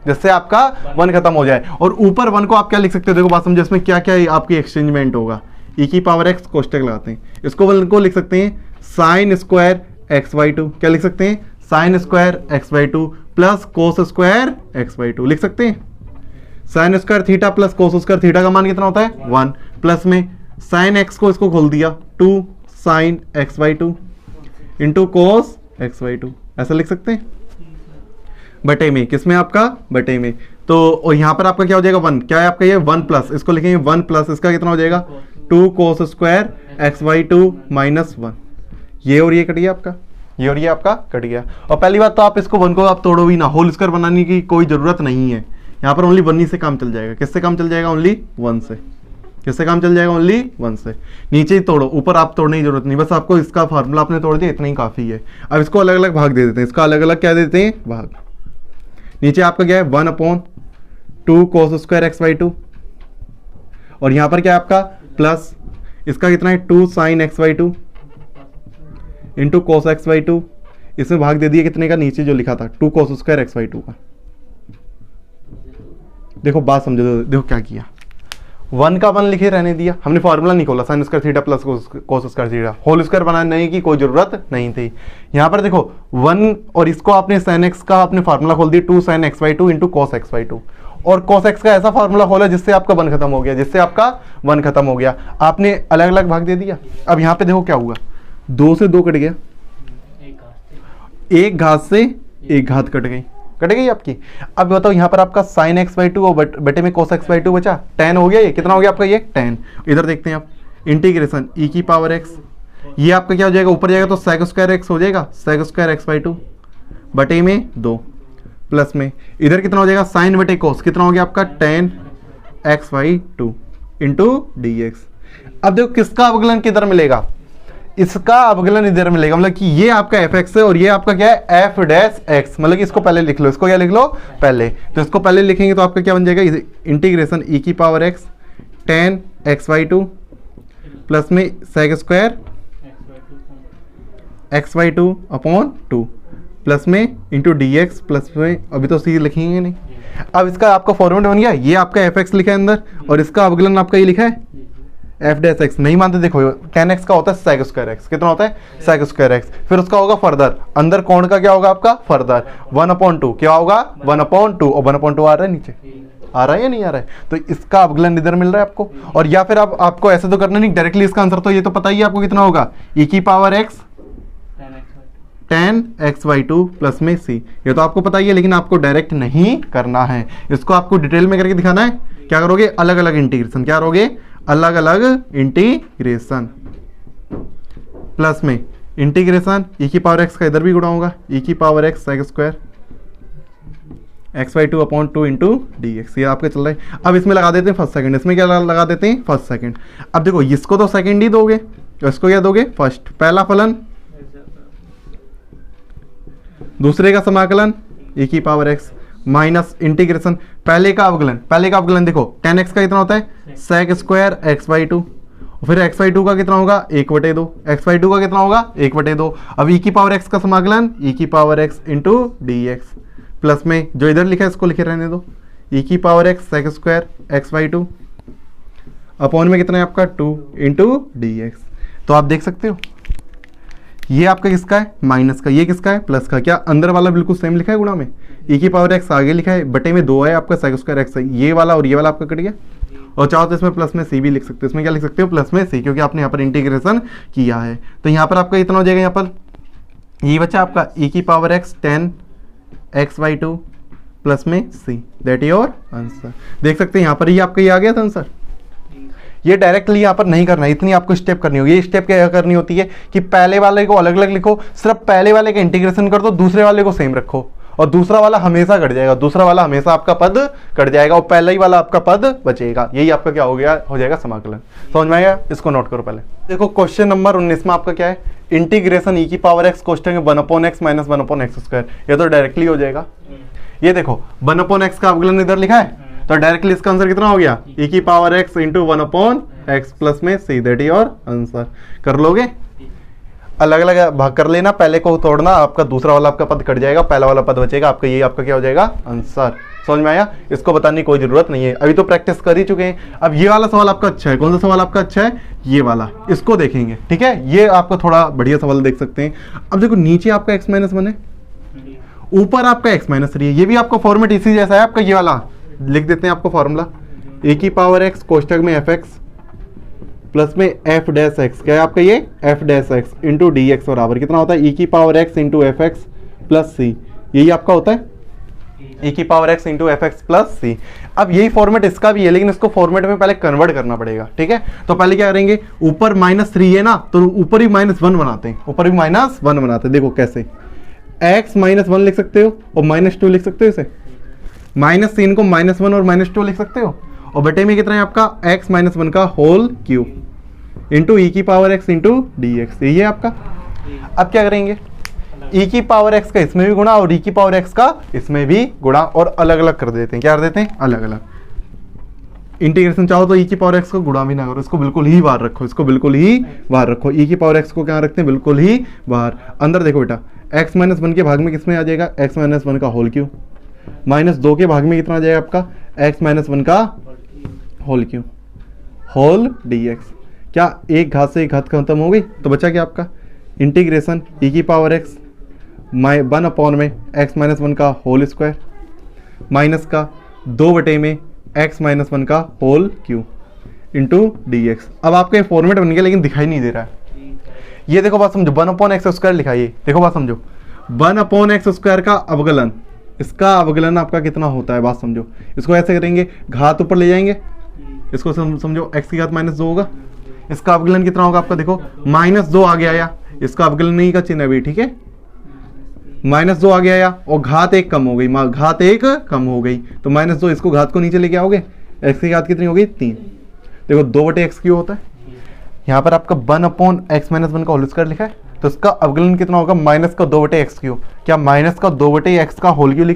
जिससे आपका 1 खत्म हो जाए, और ऊपर 1 को आप क्या लिख सकते हो, देखो बात समझो इसमें क्या क्या आपकी एक्सचेंजमेंट होगा, e की पावर x कोष्टक लगाते हैं, इसको 1 को लिख सकते हैं sin² x/2, क्या लिख सकते हैं sin² x/2 plus cos² x/2 लिख सकते हैं। sin² theta plus cos² theta का मान कितना होता है 1, प्लस में sin x को इसको खोल दिया 2 sin x/2 into cos x/2, ऐसा लिख सकते हैं बटे में, किसमें आपका बटे में। तो और यहाँ पर आपका क्या हो जाएगा 1, क्या है आपका ये 1 प्लस, इसको लिखेंगे 1 प्लस इसका कितना हो जाएगा 2 cos² x/2 -1, ये और ये कट गया आपका, ये और ये आपका कट गया। और पहली बात तो आप इसको 1 को आप तोड़ो भी ना, होल स्क्वायर बनाने की कोई जरूरत नहीं है, यहाँ पर ओनली 1 ही से काम चल जाएगा। किससे काम चल जाएगा ओनली 1 से, किससे काम चल जाएगा ओनली 1 से। नीचे ही तोड़ो, ऊपर आप तोड़ने की जरूरत नहीं, बस आपको इसका फार्मूला आपने तोड़ दिया इतना ही काफी है। अब इसको अलग अलग भाग दे देते हैं, इसका अलग अलग क्या देते हैं भाग। नीचे आपका क्या है 1/2 cos² x/2, और यहाँ पर क्या है आपका प्लस इसका कितना है 2 sin x/2 into cos x/2, इसमें भाग दे दिया कितने का, नीचे जो लिखा था 2 cos² x/2 का। देखो बात समझो, देखो क्या किया 1 का 1 लिखे रहने दिया, हमने फॉर्मूला नहीं खोला sin² theta plus cos² theta, whole square बनाने की कोई जरूरत नहीं थी। यहाँ पर देखो 1 और इसको आपने sin x का आपने फार्मूला खोल दिया 2 sin x/2 into cos x/2, और cos x का ऐसा फार्मूला खोला जिससे आपका 1 खत्म हो गया, जिससे आपका 1 खत्म हो गया, आपने अलग अलग भाग दे दिया। अब यहाँ पे देखो क्या हुआ 2 से 2 कट गया, एक घात से एक घात कट गई आपकी। अब बताओ यहाँ पर आपका sin x/2 और बटे में cos x/2 बचा, tan हो गया, ये कितना हो गया आपका ये tan। इधर देखते हैं आप इंटीग्रेशन e की पावर x, ये आपका क्या हो जाएगा ऊपर जाएगा तो sec² x हो जाएगा, sec² x/2 बटे में 2, प्लस में इधर कितना हो जाएगा sin बटे cos, कितना हो गया आपका tan x/2 इंटू dx। अब देखो किसका अवकलन किधर मिलेगा, इसका अवकलन इधर मिलेगा, मतलब कि ये आपका fx है और ये आपका क्या है f'(x), मतलब कि इसको पहले लिख लो, इसको क्या लिख लो पहले, तो इसको पहले लिखेंगे तो आपका क्या बन जाएगा इंटीग्रेशन e की power x tan x/2 plus में sec² x/2 अपॉन 2 प्लस में इंटू dx, प्लस में अभी तो c लिखेंगे नहीं। अब इसका आपका फॉर्मेट बन गया, ये आपका fx लिखा है अंदर और इसका अवकलन आपका ये लिखा है f'(x), नहीं मानते देखो tan x का होता है sec² x, कितना होता है sec² x, फिर उसका होगा फर्दर, अंदर कोण का क्या होगा आपका फर्दर 1/2, क्या होगा 1/2, और 1/2 आ रहा है नीचे, आ रहा है या नहीं आ रहा है? तो इसका अवकलन इधर मिल रहा है आपको। और या फिर आपको ऐसे तो करना नहीं, डायरेक्टली इसका आंसर तो ये तो पता ही है आपको कितना होगा, e की पावर x 10xy2 प्लस में c, ये तो आपको पता ही है, लेकिन आपको डायरेक्ट नहीं करना है, इसको आपको डिटेल में करके दिखाना है। क्या करोगे, अलग अलग इंटीग्रेशन, क्या करोगे, अलग अलग इंटीग्रेशन, प्लस में इंटीग्रेशन e की पावर x का इधर भी गुणा होगा, e की power x sec square xy2 upon 2 into dx, ये आपके चल रहा है। अब इसमें लगा देते हैं फर्स्ट सेकंड, इसमें क्या लगा देते हैं फर्स्ट सेकंड। अब देखो इसको तो सेकंड ही दोगे, तो इसको क्या दोगे फर्स्ट, पहला फलन दूसरे का समाकलन e की पावर x माइनस इंटीग्रेशन पहले का अवकलन देखो 10x का कितना होता है सेक स्क्वायर xy2, फिर xy2 का कितना होगा 1/2, xy2 का कितना होगा 1/2। अब e की पावर x का समाकलन e की power x into dx, plus में जो इधर लिखा है इसको लिखे रहने दो, e की power x sec square xy2 upon में कितना है आपका 2 इंटू dx। तो आप देख सकते हो ये आपका किसका है माइनस का, ये किसका है प्लस का। क्या अंदर वाला बिल्कुल सेम लिखा है गुणा में, e की पावर x आगे लिखा है, बटे में 2 है आपका सेक स्क्वायर x है, ये वाला और ये वाला आपका कट गया। और चाहो तो इसमें प्लस में c भी लिख सकते हो, इसमें क्या लिख सकते हो प्लस में c, क्योंकि आपने यहाँ पर इंटीग्रेशन किया है। तो यहाँ पर आपका इतना हो जाएगा, यहाँ पर ये बचा आपका e की पावर x 10xy2 प्लस में c, दैट योर आंसर। देख सकते हैं यहाँ पर ये आपका ये आ गया था आंसर। ये डायरेक्टली यहाँ पर नहीं करना है, इतनी आपको स्टेप करनी होगी। ये स्टेप क्या करनी होती है कि पहले वाले को अलग अलग लिखो, सिर्फ पहले वाले का इंटीग्रेशन कर दो, दूसरे वाले को सेम रखो, और दूसरा वाला हमेशा कट जाएगा, दूसरा वाला हमेशा आपका पद कट जाएगा और पहला ही वाला आपका पद बचेगा। यही आपका क्या हो गया, हो जाएगा समाकलन। समझ में आया? इसको नोट करो पहले। देखो क्वेश्चन नंबर 19 में आपका क्या है, इंटीग्रेशन e की पावर x कोष्टक में 1/x माइनस 1/x स्क्वायर, ये तो डायरेक्टली हो जाएगा। ये देखो 1/x का अवकलन इधर लिखा है, तो डायरेक्टली इसका आंसर कितना हो गया, e की power x into 1/x plus में c, that is your answer. कर लोगे, अलग अलग भाग कर लेना, पहले को तोड़ना, आपका दूसरा वाला आपका पद कट जाएगा, पहला वाला पद बचेगा आपका, ये आपका क्या हो जाएगा आंसर। समझ में आया? इसको बताने की कोई जरूरत नहीं है, अभी तो प्रैक्टिस कर ही चुके हैं। अब ये वाला सवाल आपका अच्छा है, कौन सा सवाल आपका अच्छा है, ये वाला, इसको देखेंगे। ठीक है, ये आपका थोड़ा बढ़िया सवाल देख सकते हैं। अब देखो नीचे आपका x-1 है, ऊपर आपका x-3 है, ये भी आपका फॉर्मेट इसी जैसा है आपका, ये वाला लिख देते हैं आपको फॉर्मूला, e की पावर x कोष्टक में fx प्लस में f डैश x, क्या है आपका ये f dash x into d x बराबर कितना होता है, e की power x into f x plus c, यही आपका होता है e की power x into f x plus c. अब यही फॉर्मेट इसका भी है, लेकिन इसको फॉर्मेट में पहले कन्वर्ट करना पड़ेगा। ठीक है, तो पहले क्या करेंगे, ऊपर -3 है ना, तो ऊपर ही -1 बनाते हैं, ऊपर भी -1 बनाते हैं। देखो कैसे, x-1 लिख सकते हो और -2 लिख सकते हो, इसे -3 को -1 और -2 लिख सकते हो, और बटे में कितना है आपका x-1 का होल क्यूब इंटू e की power x into d x, यही है आपका। अब क्या करेंगे, e की पावर x का इसमें भी गुणा और e की पावर x का इसमें भी गुणा, और अलग अलग कर देते हैं। क्या कर देते हैं, अलग अलग। इंटीग्रेशन चाहो तो e की पावर x को गुणा भी ना करो, इसको बिल्कुल ही बाहर रखो, इसको बिल्कुल ही बाहर रखो। e की पावर x को क्या रखते हैं, बिल्कुल ही बाहर। अंदर देखो बेटा, x-1 के भाग में किसमें आ जाएगा, x-1 का होल क्यूब, -2 के भाग में कितना आ जाएगा आपका x-1 का होल क्यूब, होल dx। क्या एक घात से एक घात खत्म हो गई, तो बचा क्या आपका इंटीग्रेशन e की पावर x 1 में x-1 का होल स्क्वायर माइनस का 2 बटे में x-1 का होल क्यूब इंटू dx। अब आपका ये फॉर्मेट बन गया, लेकिन दिखाई नहीं दे रहा है। ये देखो बात समझो, 1/x स्क्वायर लिखा है, ये देखो बात समझो, 1/x स्क्वायर का अवकलन, इसका अवकलन आपका कितना होता है, बात समझो। इसको ऐसे करेंगे, घात ऊपर ले जाएंगे, इसको समझो x की घात -2 होगा, इसका अवकलन कितना होगा आपका, देखो -2 आगे आया, इसका अवकलन नहीं का चिन्ह भी, ठीक है, -2 आगे आया और घात 1 कम हो गई, घात 1 कम हो गई, तो -2, इसको घात को नीचे लेके आओगे, x की घात कितनी हो गई 3। देखो 2/x क्यों होता है, यहाँ पर आपका 1/x-1 का होल स्क्वायर लिखा है, तो इसका अवकलन कितना होगा, -2/x क्यूब। क्या -2/x का होल क्यूब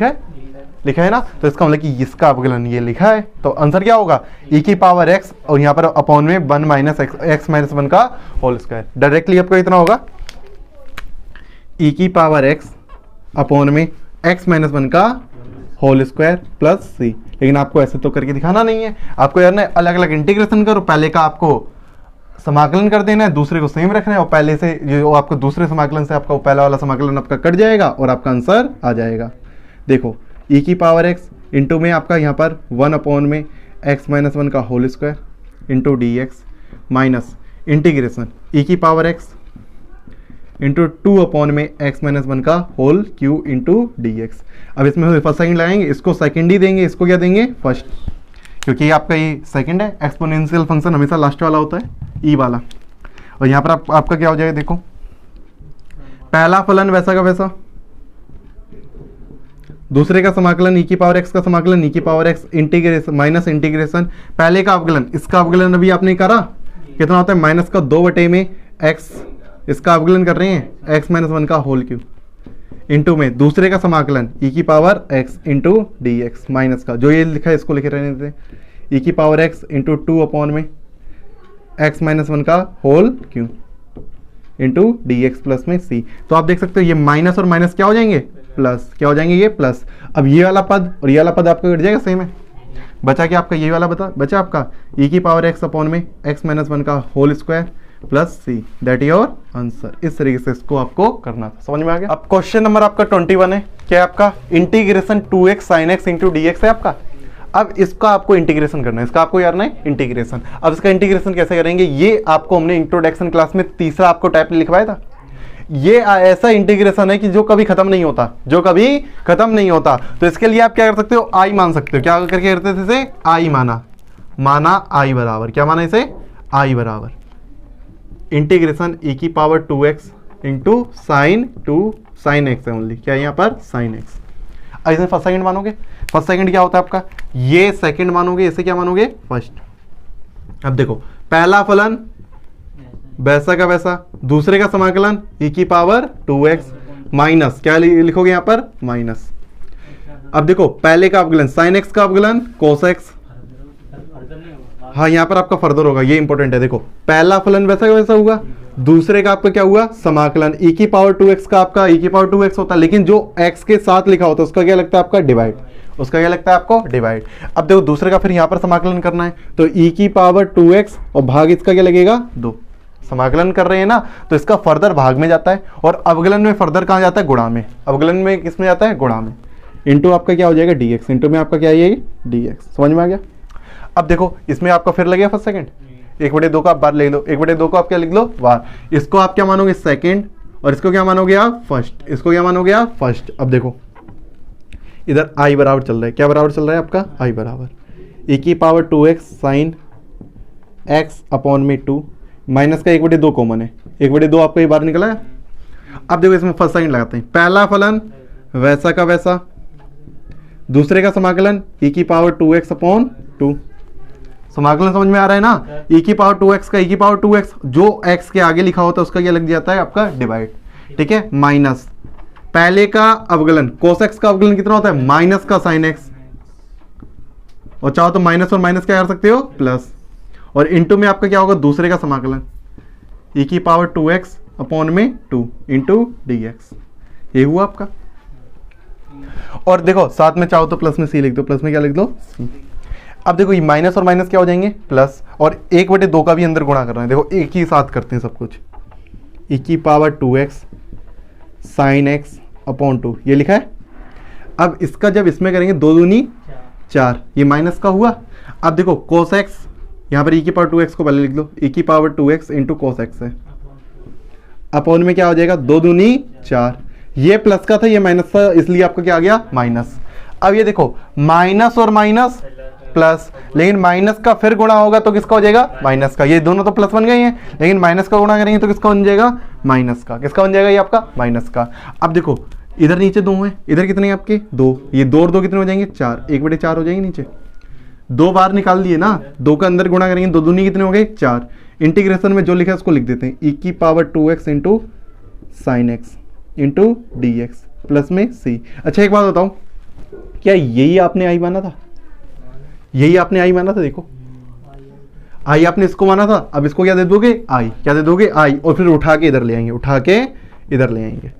लिखा है ना, तो इसका मतलब कि इसका अवकलन ये लिखा है, तो आंसर क्या होगा e की पावर x और यहाँ पर अपॉन में 1 x-1 का होल स्क्वायर। डायरेक्टली आपका इतना होगा e की पावर x अपॉन में x-1 का होल स्क्वायर प्लस c। लेकिन आपको ऐसे तो करके दिखाना नहीं है, आपको यार ना अलग अलग इंटीग्रेशन करो, पहले का आपको समाकलन कर देना है, दूसरे को सेम रखना है, और पहले से जो आपको दूसरे समाकलन से आपका पहला वाला समाकलन आपका कट जाएगा और आपका आंसर आ जाएगा। देखो ई की पावर एक्स इंटू में आपका यहाँ पर 1 में एक्स माइनस 1 का whole square into d x minus integration e की पावर एक्स इंटू 2 में एक्स माइनस 1 का whole cube into d x. अब इसमें फर्स्ट सेकंड लगाएंगे, इसको सेकंड ही देंगे, इसको क्या देंगे फर्स्ट, क्योंकि ये आपका ये सेकंड है। एक्सपोनेंशियल फंक्शन हमेशा लास्ट वाला होता है, ई वाला। और यहाँ पर आपका क्या हो जाएगा, देखो पहला फलन वैसा का वैसा, दूसरे का समाकलन ई की पावर एक्स का समाकलन ई की power x integration minus integration पहले का अवकलन, इसका अवकलन अभी आपने करा कितना होता है माइनस का 2 में एक्स, इसका अवकलन कर रहे हैं एक्स माइनस 1 का होल क्यू इंटू में दूसरे का समाकलन ई की power x into d x minus का, जो ये लिखा है इसको लिखे रहने देते, ई की पावर एक्स इंटू 2 में एक्स माइनस 1 का whole cube into d x plus में सी। तो आप देख सकते हो ये माइनस और माइनस क्या हो जाएंगे प्लस, क्या हो जाएंगे ये प्लस। अब ये वाला पद और ये वाला पद आपका कट जाएगा, सेम है। बचा क्या आपका ये वाला बचा आपका ई की पावर एक्स अपॉन में एक्स माइनस 1 का whole square plus c, that is your answer. इस तरीके से इसको आपको करना था, समझ में आ गया। अब क्वेश्चन नंबर आपका 21 है, क्या है आपका integration 2x sin x into d x है आपका। अब इसका आपको इंटीग्रेशन करना है, इसका आपको यार ना इंटीग्रेशन। अब इसका इंटीग्रेशन कैसे करेंगे, ये आपको हमने इंट्रोडक्शन क्लास में तीसरा आपको टाइप लिखवाया था। ये ऐसा इंटीग्रेशन है कि जो कभी खत्म नहीं होता, जो कभी खत्म नहीं होता। तो इसके लिए आप क्या कर सकते हो, आई मान सकते हो। क्या करके करते थे इसे, आई माना आई बराबर, क्या माना इसे, आई बराबर इंटीग्रेशन ई की power 2x into sine x है ओनली, क्या यहाँ पर साइन एक्स। अब इसमें फर्स्ट सेकंड मानोगे, फर्स्ट सेकंड क्या होता है आपका, ये सेकंड मानोगे, इसे क्या मानोगे फर्स्ट। अब देखो पहला फलन वैसा का वैसा, दूसरे का समाकलन ई की पावर 2x माइनस क्या लिखोगे यहाँ पर माइनस। अब देखो पहले का अवकलन साइन एक्स का अवकलन कोस एक्स, हाँ यहाँ पर आपका फर्दर होगा, ये इंपॉर्टेंट है। देखो पहला फलन वैसा का वैसा हुआ, दूसरे का आपका क्या हुआ समाकलन ई की पावर 2x का आपका ई की पावर 2x होता है, लेकिन जो x के साथ लिखा होता है उसका क्या लगता है आपका डिवाइड, उसका क्या लगता है आपको डिवाइड। अब देखो दूसरे का फिर यहाँ पर समाकलन करना है, तो ई की पावर 2x और भाग इसका क्या लगेगा 2, समाकलन कर रहे हैं ना, तो इसका फर्दर भाग में जाता है और अवकलन में फर्दर कहाँ जाता है गुणा में, अवकलन में किस में जाता है गुणा में, इंटू आपका क्या हो जाएगा dx, इंटू में आपका क्या है dx। समझ में आ गया। अब देखो इसमें आपका फिर लगेगा फर्स्ट सेकंड, 1/2 का आप बार ले लो, 1/2 को आप क्या लिख लो बार, इसको आप क्या मानोगे सेकंड और इसको क्या मानोगे आप फर्स्ट, इसको क्या मानोगे आप फर्स्ट। अब देखो इधर आई बराबर चल रहा है, क्या बराबर चल रहा है आपका आई बराबर ई की power 2x sign x upon में 2 माइनस का 1/2 कॉमन है, 1/2 आपका ये बाहर निकला है। अब देखो इसमें फर्स्ट सेकंड लगाते हैं, पहला फलन वैसा का वैसा, दूसरे का समाकलन ई की पावर 2x अपॉन 2, समाकलन समझ में आ रहा है ना, ई की पावर 2x का ई की पावर 2x, जो x के आगे लिखा होता है उसका क्या लग जाता है आपका डिवाइड, ठीक है, माइनस पहले का अवकलन कोस x का अवकलन कितना होता है माइनस का साइन x, और चाहो तो माइनस और माइनस क्या कर सकते हो प्लस, और इंटू में आपका क्या होगा दूसरे का समाकलन ई की पावर 2x अपॉन में 2 इंटू dx, ये हुआ आपका। और देखो साथ में चाहो तो प्लस में सी लिख दो, प्लस में क्या लिख दो सी। अब देखो ये माइनस और माइनस क्या हो जाएंगे प्लस, और 1/2 का भी अंदर गुणा करना है, देखो एक ही साथ करते हैं सब कुछ, ई की power 2x sign x upon 2 ये लिखा है। अब इसका जब इसमें करेंगे 2 दूनी 4, ये माइनस का हुआ। अब देखो कोस x, यहाँ पर ई की पावर 2x को पहले लिख लो, ई की power 2x into cos x है, अपॉन में क्या हो जाएगा 2 दूनी 4, ये प्लस का था ये माइनस था, इसलिए आपका क्या आ गया माइनस। अब ये देखो माइनस और माइनस प्लस, लेकिन माइनस का फिर गुणा होगा तो किसका हो जाएगा माइनस का, ये दोनों तो प्लस बन गए हैं, लेकिन माइनस का गुणा करेंगे तो किसका बन जाएगा माइनस का, किसका बन जाएगा ये आपका माइनस का। अब देखो इधर नीचे 2 हैं, इधर कितने हैं आपके 2, ये 2 और 2 कितने हो जाएंगे 4, 1/4 हो जाएंगे नीचे, 2 बार निकाल दिए ना, 2 का अंदर गुणा करेंगे 2 दूनी कितने हो गए 4, इंटीग्रेशन में जो लिखा है उसको लिख देते हैं ई की power 2x into sine x into d x plus में सी। अच्छा एक बात बताओ, क्या यही आपने आई माना था, यही आपने आई माना था, देखो आई आपने इसको माना था, अब इसको क्या दे दोगे आई, क्या दे दोगे आई, और फिर उठा के इधर ले आएंगे, उठा के इधर ले आएंगे,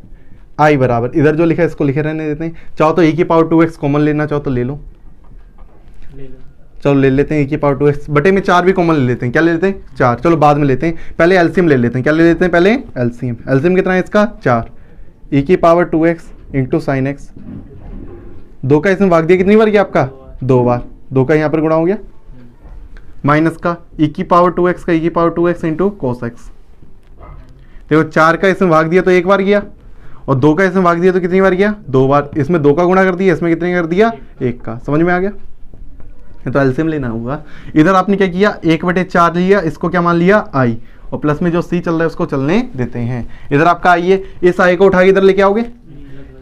आई बराबर इधर जो लिखा है इसको लिखे रहने देते हैं, चाहो तो ई की पावर 2x कॉमन लेना चाहो तो ले लो, चलो ले लेते हैं ई की पावर 2x बटे में 4 भी कॉमन ले लेते हैं, क्या ले लेते हैं 4, चलो बाद में लेते हैं, पहले एलसीएम ले लेते हैं, क्या ले लेते हैं पहले एलसीएम, एलसीएम कितना है इसका 4, ई की power 2x into sine x 2 का इसमें भाग दिया कितनी बार गया आपका, 2 बार, 2 का यहाँ पर गुणा हो गया, माइनस का e की पावर 2x का e की power 2x into cos x. देखो 4 का इसमें भाग दिया तो 1 बार गया, और 2 का इसमें भाग दिया तो कितनी बार गया, 2 बार। इसमें 2 का गुणा कर दिया, इसमें कितने कर दिया, 1 का। समझ में आ गया? तो एलसीएम लेना होगा। इधर आपने क्या किया, 1/4 लिया, इसको क्या मान लिया i, और प्लस में जो c चल रहा है उसको चलने देते हैं। इधर आपका i है, इस i को उठा के इधर लेके आओगे,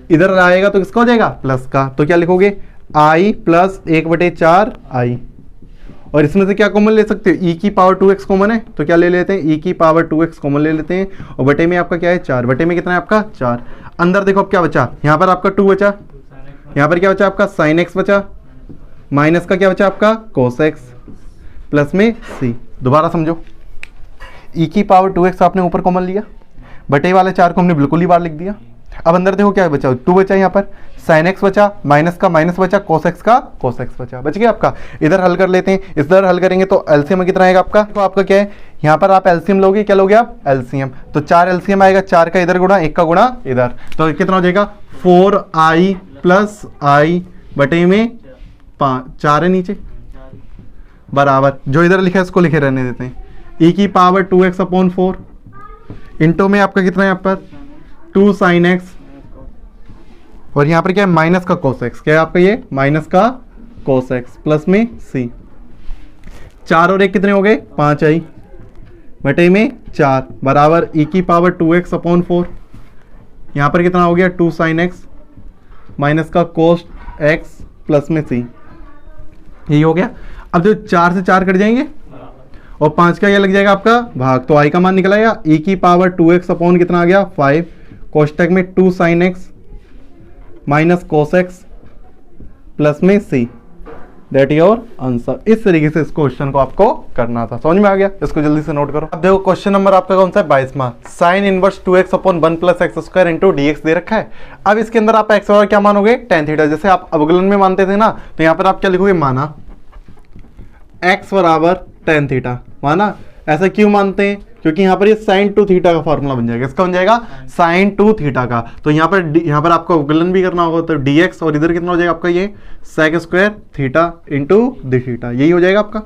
इधर आएगा तो किसका हो जाएगा, प्लस का। तो क्या लिखोगे, i प्लस 1/4 i, और इसमें से क्या कॉमन ले सकते हो, e की पावर 2x कॉमन है तो क्या ले लेते हैं, e की पावर 2x कॉमन ले लेते हैं, और बटे में आपका क्या है 4, बटे में कितना है आपका 4। अंदर देखो अब क्या बचा, यहाँ पर आपका 2 बचा, यहाँ पर क्या बचा आपका sin x बचा, माइनस का क्या बचा आपका cos x, प्लस में c। दोबारा समझो, e की पावर 2x आपने ऊपर कॉमन लिया, बटे वाले 4 को हमने बिल्कुल ही बाहर लिख दिया। अब अंदर देखो क्या बचा, 2 बचा, यहाँ पर sin x बचा, माइनस का माइनस बचा, cos x का cos x बचा, बच गया आपका। इधर हल कर लेते हैं, इधर हल करेंगे तो एलसीएम में कितना आएगा आपका, तो आपका क्या है, यहाँ पर आप एलसीएम लोगे, क्या लोगे आप, एलसीएम। तो 4 एलसीएम आएगा, 4 का इधर गुणा, 1 का गुणा इधर, तो कितना हो जाएगा 4i प्लस i बटे में 4 है नीचे, बराबर जो इधर लिखा है इसको लिखे रहने देते हैं, e की पावर 2x अपॉन 4 इंटू में आपका कितना है यहाँ पर 2 sin x, और यहाँ पर क्या है माइनस का cos x, क्या है आपका ये माइनस का cos x, प्लस में c। 4 और 1 कितने हो गए 5i बटे में 4 बराबर e की पावर 2x अपॉन 4, यहाँ पर कितना हो गया 2 sin x माइनस का cos x प्लस में c, यही हो गया। अब जो 4 से 4 कट जाएंगे और 5 का यह लग जाएगा आपका भाग, तो i का मान निकल आएगा e की पावर 2x अपॉन कितना आ गया 5, कोष्टक में 2 sin x minus cos x plus में c, दैट योर आंसर। इस तरीके से इस क्वेश्चन को आपको करना था। समझ में आ गया? इसको जल्दी से नोट करो। अब देखो क्वेश्चन नंबर आपका कौन सा है 22वां, sine inverse 2x upon 1 plus x square into dx दे रखा है। अब इसके अंदर आप x और क्या मानोगे tan थीटा, जैसे आप अवकलन में मानते थे ना, तो यहाँ पर आप क्या लिखोगे, माना x बराबर tan थीटा, माना। ऐसा क्यों मानते हैं, क्योंकि यहाँ पर ये साइन 2 थीटा का फॉर्मूला बन जाएगा। इसका बन जाएगा साइन 2 थीटा का, तो यहाँ पर आपको अवकलन भी करना होगा, तो dx, और इधर कितना हो जाएगा आपका ये sec square theta into D theta, यही हो जाएगा आपका।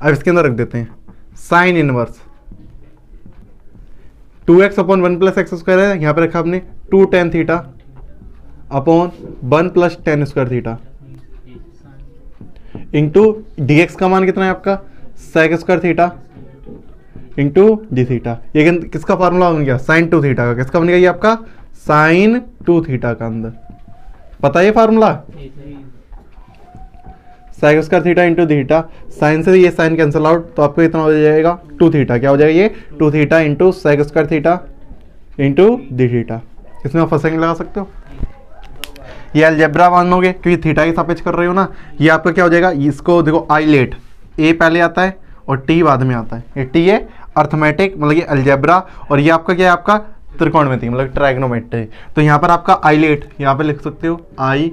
अब इसके अंदर रख देते हैं sign inverse 2x upon 1 plus x square है, यहाँ पर रखा आपने 2 tan theta upon 1 plus tan square theta into dx का मान कितना है आपका sec square theta into D theta. ये किसका फार्मूला बन गया, साइन 2 थीटा का। किसका बन गया ये आपका साइन 2 थीटा का, अंदर पता है ये formula, sec square theta into theta. Sine से ये साइन कैंसिल आउट, तो आपको इतना हो जाएगा 2 थीटा, क्या हो जाएगा ये 2 theta into sec square theta into D theta. इसमें आप फर्स्ट लगा सकते हो, ये अलजेब्रा मानोगे क्योंकि थीटा के सापेक्ष कर रहे हो ना। ये आपका क्या हो जाएगा, इसको देखो आई लेट, ए पहले आता है और टी बाद में आता है। ये टी है अर्थमेटिक, मतलब ये अलजेब्रा, और ये आपका क्या है आपका त्रिकोणमिति, मतलब ट्राइग्नोमेट्री। तो यहाँ पर आपका आई लेट, यहाँ पर लिख सकते हो आई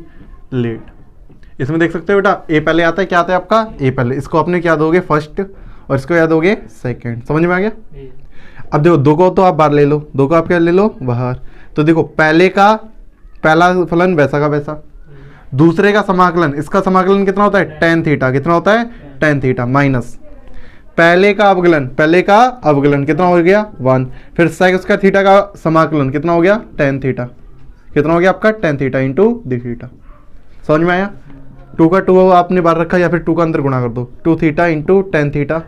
लेट। इसमें देख सकते हो बेटा ए पहले आता है, क्या आता है आपका ए पहले, इसको आपने क्या दोगे फर्स्ट और इसको क्या दोगे सेकंड। समझ में आ गया? अब देखो 2 को तो आप बाहर ले लो, 2 को आप क्या ले लो बाहर, तो देखो पहले का पहला फलन वैसा का वैसा, दूसरे का समाकलन, इसका समाकलन कितना होता है tan थीटा, कितना होता है tan थीटा, माइनस पहले का अवकलन कितना हो गया 1, फिर sec स्क्वायर थीटा का समाकलन कितना हो गया tan थीटा, कितना हो गया आपका tan theta into D theta. समझ में आया? 2 का 2 आपने बाहर रखा, या फिर 2 का अंदर गुणा कर दो, 2 theta into tan theta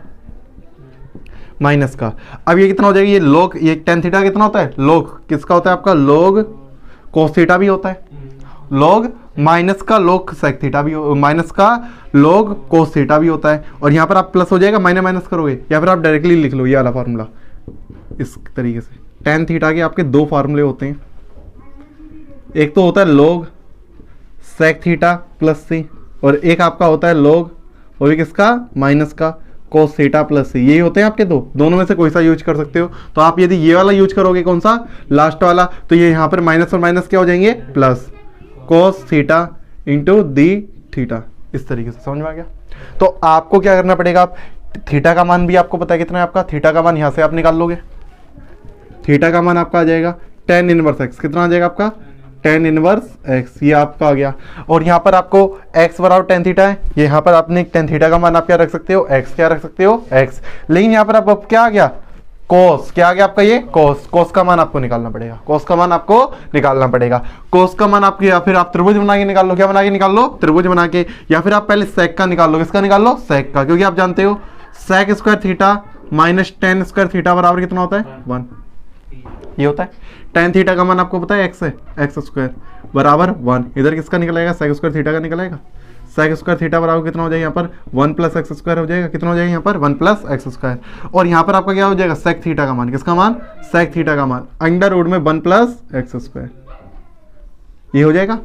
minus का। अब ये कितना हो जाएगा, ये log, ये tan थीटा कितना होता है log, किसका होता है आपका log cos थीटा भी होता है, log माइनस का log sec थीटा भी, माइनस का log cos थीटा भी होता है। और यहाँ पर आप प्लस हो जाएगा, माइनस माइनस करोगे, या फिर आप डायरेक्टली लिख लो ये वाला फार्मूला इस तरीके से। tan थीटा के आपके 2 फार्मूले होते हैं, एक तो होता है log sec theta plus c, और एक आपका होता है log, वो भी किसका माइनस का cos थीटा प्लस c। यही होते हैं आपके दोनों में से कोई सा यूज कर सकते हो। तो आप यदि ये वाला यूज करोगे, कौन सा लास्ट वाला, तो ये यहाँ पर माइनस और माइनस क्या हो जाएंगे plus, cos theta into D theta, इस तरीके से। समझ में आ गया? तो आपको क्या करना पड़ेगा, आप थीटा का मान भी आपको पता है कितना है आपका, थीटा का मान यहाँ से आप निकाल लोगे, थीटा का मान आपका आ जाएगा tan इनवर्स x, कितना आ जाएगा आपका टेन इनवर्स एक्स, ये आपका आ गया। और यहाँ पर आपको x बराबर टेन थीटा है, ये यहाँ पर आपने टेन थीटा का मान आप क्या रख सकते हो, x, क्या रख सकते हो x। लेकिन यहाँ पर आपको क्या आ गया, कोस, क्या आ गया आपका ये कोस, कोस का मान आपको निकालना पड़ेगा, कोस का मान आपको निकालना पड़ेगा। कोस का मान आपके, या फिर आप त्रिभुज बना के निकाल लो, क्या बना के निकाल लो, त्रिभुज बना के, या फिर आप पहले सेक का निकाल लो, किसका निकाल लो, सेक का, क्योंकि आप जानते हो sec square theta minus tan square theta बराबर कितना होता है, 1, ये होता है। टेन थीटा का मान आपको पता है x है, एक्स स्क्वायर बराबर 1, इधर किसका निकलेगा, सेक स्क्वायर थीटा का निकलेगा। सेक स्क्वायर थीटा बराबर कितना हो जाएगा यहाँ पर 1 प्लस एक्स स्क्वायर हो जाएगा, कितना हो जाएगा यहाँ पर 1 प्लस एक्स स्क्वायर। और यहाँ पर आपका क्या हो जाएगा, सेक थीटा का मान, किसका मान, सेक थीटा का मान अंडर रूट में 1 प्लस एक्स स्क्वायर, ये हो जाएगा।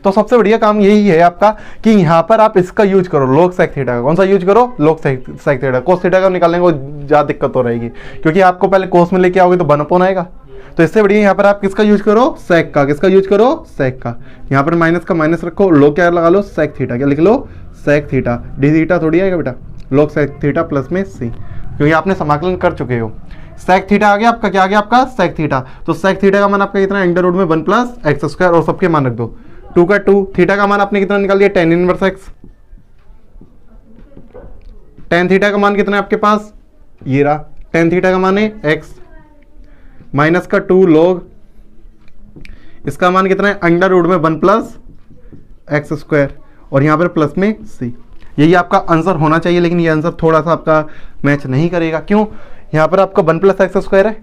तो सबसे बढ़िया काम यही है आपका कि यहाँ पर आप इसका यूज करो, log sec थीटा का। कौन सा यूज करो, log sec theta. cos theta का निकालने को ज्यादा दिक्कत हो रहेगी, क्योंकि आपको पहले cos में लेके आओगे तो 1/, आएगा। तो इससे बढ़िया यहाँ पर आप किसका यूज करो, sec का, किसका यूज करो, sec का। यहाँ पर माइनस का माइनस रखो, log क्या लगा लो, sec थीटा, क्या लिख लो, sec थीटा। डी थीटा थोड़ी आएगा बेटा, log sec थीटा प्लस में c, क्योंकि आपने समाकलन कर चुके हो। sec थीटा आ गया आपका, क्या आ गया आपका, sec थीटा। तो sec थीटा का मान आपका कितना, अंडर रूट में 1 प्लस एक्स स्क्वायर, और सबके मान रख दो, 2 का 2, थीटा का मान आपने कितना निकाल दिया, tan inverse x. Tan theta का मान कितना है आपके पास, ये रहा, टेन थीटा का मान है एक्स, माइनस का 2 log, इसका मान कितना है, अंडर रूट में 1 प्लस एक्स स्क्वायर, और यहाँ पर प्लस में c। यही आपका आंसर होना चाहिए, लेकिन ये आंसर थोड़ा सा आपका मैच नहीं करेगा। क्यों, यहाँ पर आपका 1 प्लस एक्स स्क्वायर है,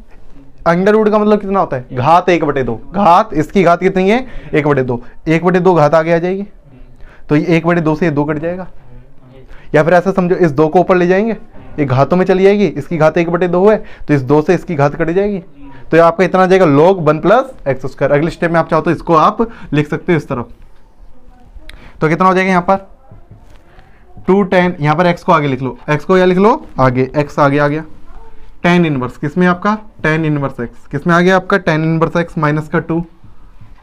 अंडर रूट का मतलब कितना होता है, घात 1/2, घात, इसकी घात कितनी है, 1/2, 1/2 घात आगे आ जाएगी, तो ये 1/2 से ये 2 कट जाएगा। या फिर ऐसा समझो, इस 2 को ऊपर ले जाएंगे, ये घातों में चली जाएगी, इसकी घात 1/2 है, तो इस 2 से इसकी घात कट जाएगी, तो ये आपका इतना आ जाएगा log 1 प्लस एक्स स्क्वायर। अगले स्टेप में आप चाहो तो इसको आप लिख सकते हो इस तरफ, तो कितना हो जाएगा यहाँ पर 2tan, यहाँ पर x को आगे लिख लो, x को क्या लिख लो आगे, x आगे आ गया, tan इनवर्स किसमें आपका, tan इनवर्स x किसमें आ गया आपका, tan इनवर्स x माइनस का 2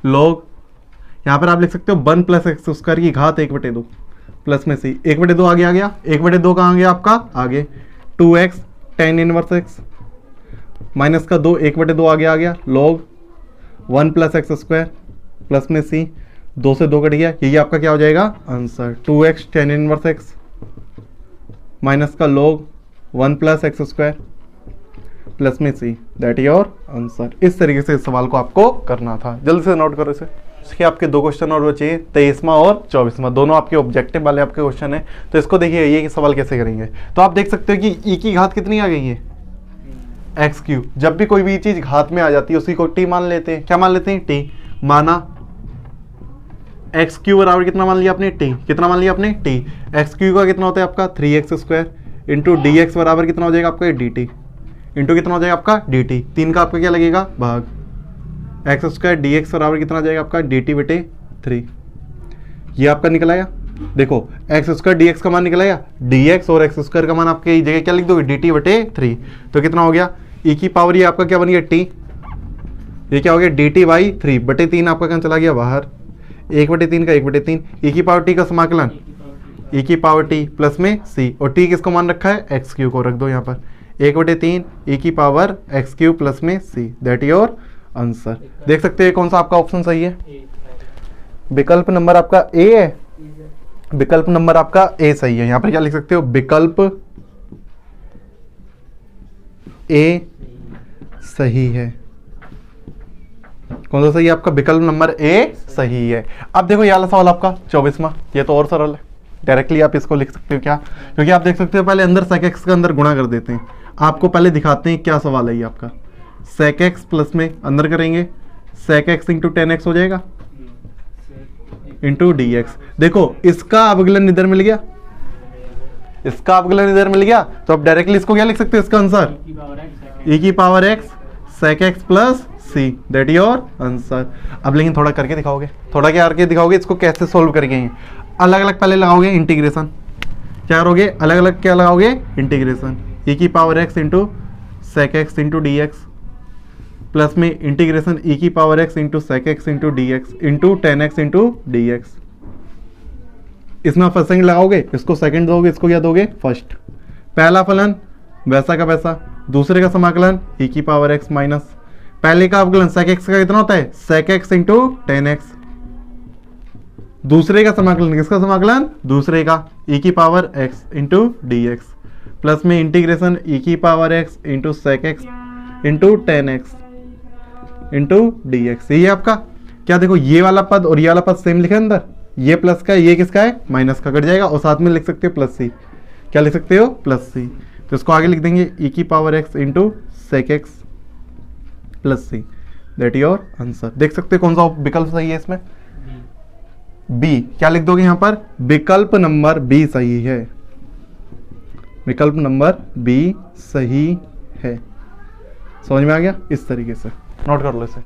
log, यहाँ पर आप लिख सकते हो 1 प्लस एक्स स्क्वायर की घात 1/2 प्लस में c, 1/2 आगे आ गया, 1/2 कहाँ आ गया आपका आगे, 2x tan inverse x minus का 2, 1/2 आगे आ गया, log 1 plus x square plus में c, 2 से 2 कट गया, यही आपका क्या हो जाएगा answer, 2x tan inverse x minus का log 1 plus x square plus में c, that is your answer. इस तरीके से इस सवाल को आपको करना था। जल्दी से नोट करो इसे। इसके आपके 2 क्वेश्चन और बचे, 23वां और 24वां, दोनों आपके ऑब्जेक्टिव वाले आपके क्वेश्चन है। तो इसको देखिए, ये सवाल कैसे करेंगे। तो आप देख सकते हो कि e की घात कितनी आ गई है, x3। जब भी कोई भी चीज घात में आ जाती है उसी को t मान लेते हैं, क्या मान लेते हैं, t माना, x3 बराबर कितना मान लिया आपने, t, कितना मान लिया आपने, t। x3 का कितना होता है आपका 3x स्क्वायर इंटू dx बराबर कितना हो जाएगा आपका dt, इंटू कितना हो जाएगा आपका dt, 3 का आपका क्या लगेगा भाग, एक्स स्क्वायर dx बराबर कितना हो जाएगा आपका dt/3, ये आपका निकल आया। देखो एक्स स्क्वायर dx का मान निकल आया, dx और एक्स स्क्वायर का मान आपके जगह क्या लिख दोगे, dt/3, तो कितना हो गया, e की पावर ये आपका क्या बन गया t, ये क्या हो गया dt/3/3, आपका कहाँ चला गया बाहर, 1/3 का 1/3, e की पावर t का समाकलन e की पावर t प्लस में c, और t किसको मान रखा है, x3 को रख दो यहाँ पर, 1/3 e की पावर x3 प्लस में c, दैट योर आंसर। देख सकते हैं कौन सा आपका ऑप्शन सही है, विकल्प नंबर आपका ए है, विकल्प नंबर आपका ए सही है। यहाँ पर क्या लिख सकते हो, विकल्प ए सही है। कौन सा सही है आपका, विकल्प नंबर ए सही है। अब देखो ये वाला सवाल आपका 24वां, ये तो और सरल है, डायरेक्टली आप इसको लिख सकते हो। क्या, क्योंकि आप देख सकते हो पहले अंदर sec x का अंदर गुणा कर देते हैं। आपको पहले दिखाते हैं क्या सवाल है ये आपका, sec x प्लस में अंदर करेंगे sec x इंटू 10x हो जाएगा इंटू dx। देखो इसका अवकलन इधर मिल गया, इसका अवकलन इधर मिल गया, तो अब डायरेक्टली इसको क्या लिख सकते हो, इसका आंसर e की power x sec x plus c, that your answer. अब लेकिन थोड़ा करके दिखाओगे, थोड़ा क्या करके दिखाओगे, इसको कैसे सोल्व करेंगे, अलग अलग पहले लगाओगे इंटीग्रेशन, क्या करोगे, अलग अलग क्या लगाओगे इंटीग्रेशन, e की power x into sec x into dx plus में इंटीग्रेशन e की power x into sec x into dx into 10x into dx। इसमें फर्स्ट सेकंड लगाओगे, इसको सेकंड दोगे, इसको क्या दोगे फर्स्ट। पहला फलन वैसा का वैसा, दूसरे का समाकलन e की पावर x माइनस पहले का अवकलन sec x का कितना होता है, sec x into tan x. दूसरे का समाकलन, किसका समाकलन, दूसरे का, e की power x into d x, plus में इंटीग्रेशन e की power x into sec x into tan x into d x. ये आपका क्या, देखो ये वाला पद और ये वाला पद सेम लिखा है अंदर, ये प्लस का है, ये किसका है, माइनस का, कट जाएगा और साथ में लिख सकते हो प्लस सी। क्या लिख सकते हो, प्लस सी। तो इसको आगे लिख देंगे e की power x into sec x plus c, that your answer. देख सकते हो कौन सा विकल्प सही है इसमें, बी। क्या लिख दोगे यहां पर, विकल्प नंबर बी सही है, विकल्प नंबर बी सही है। समझ में आ गया, इस तरीके से नोट कर लो इसे।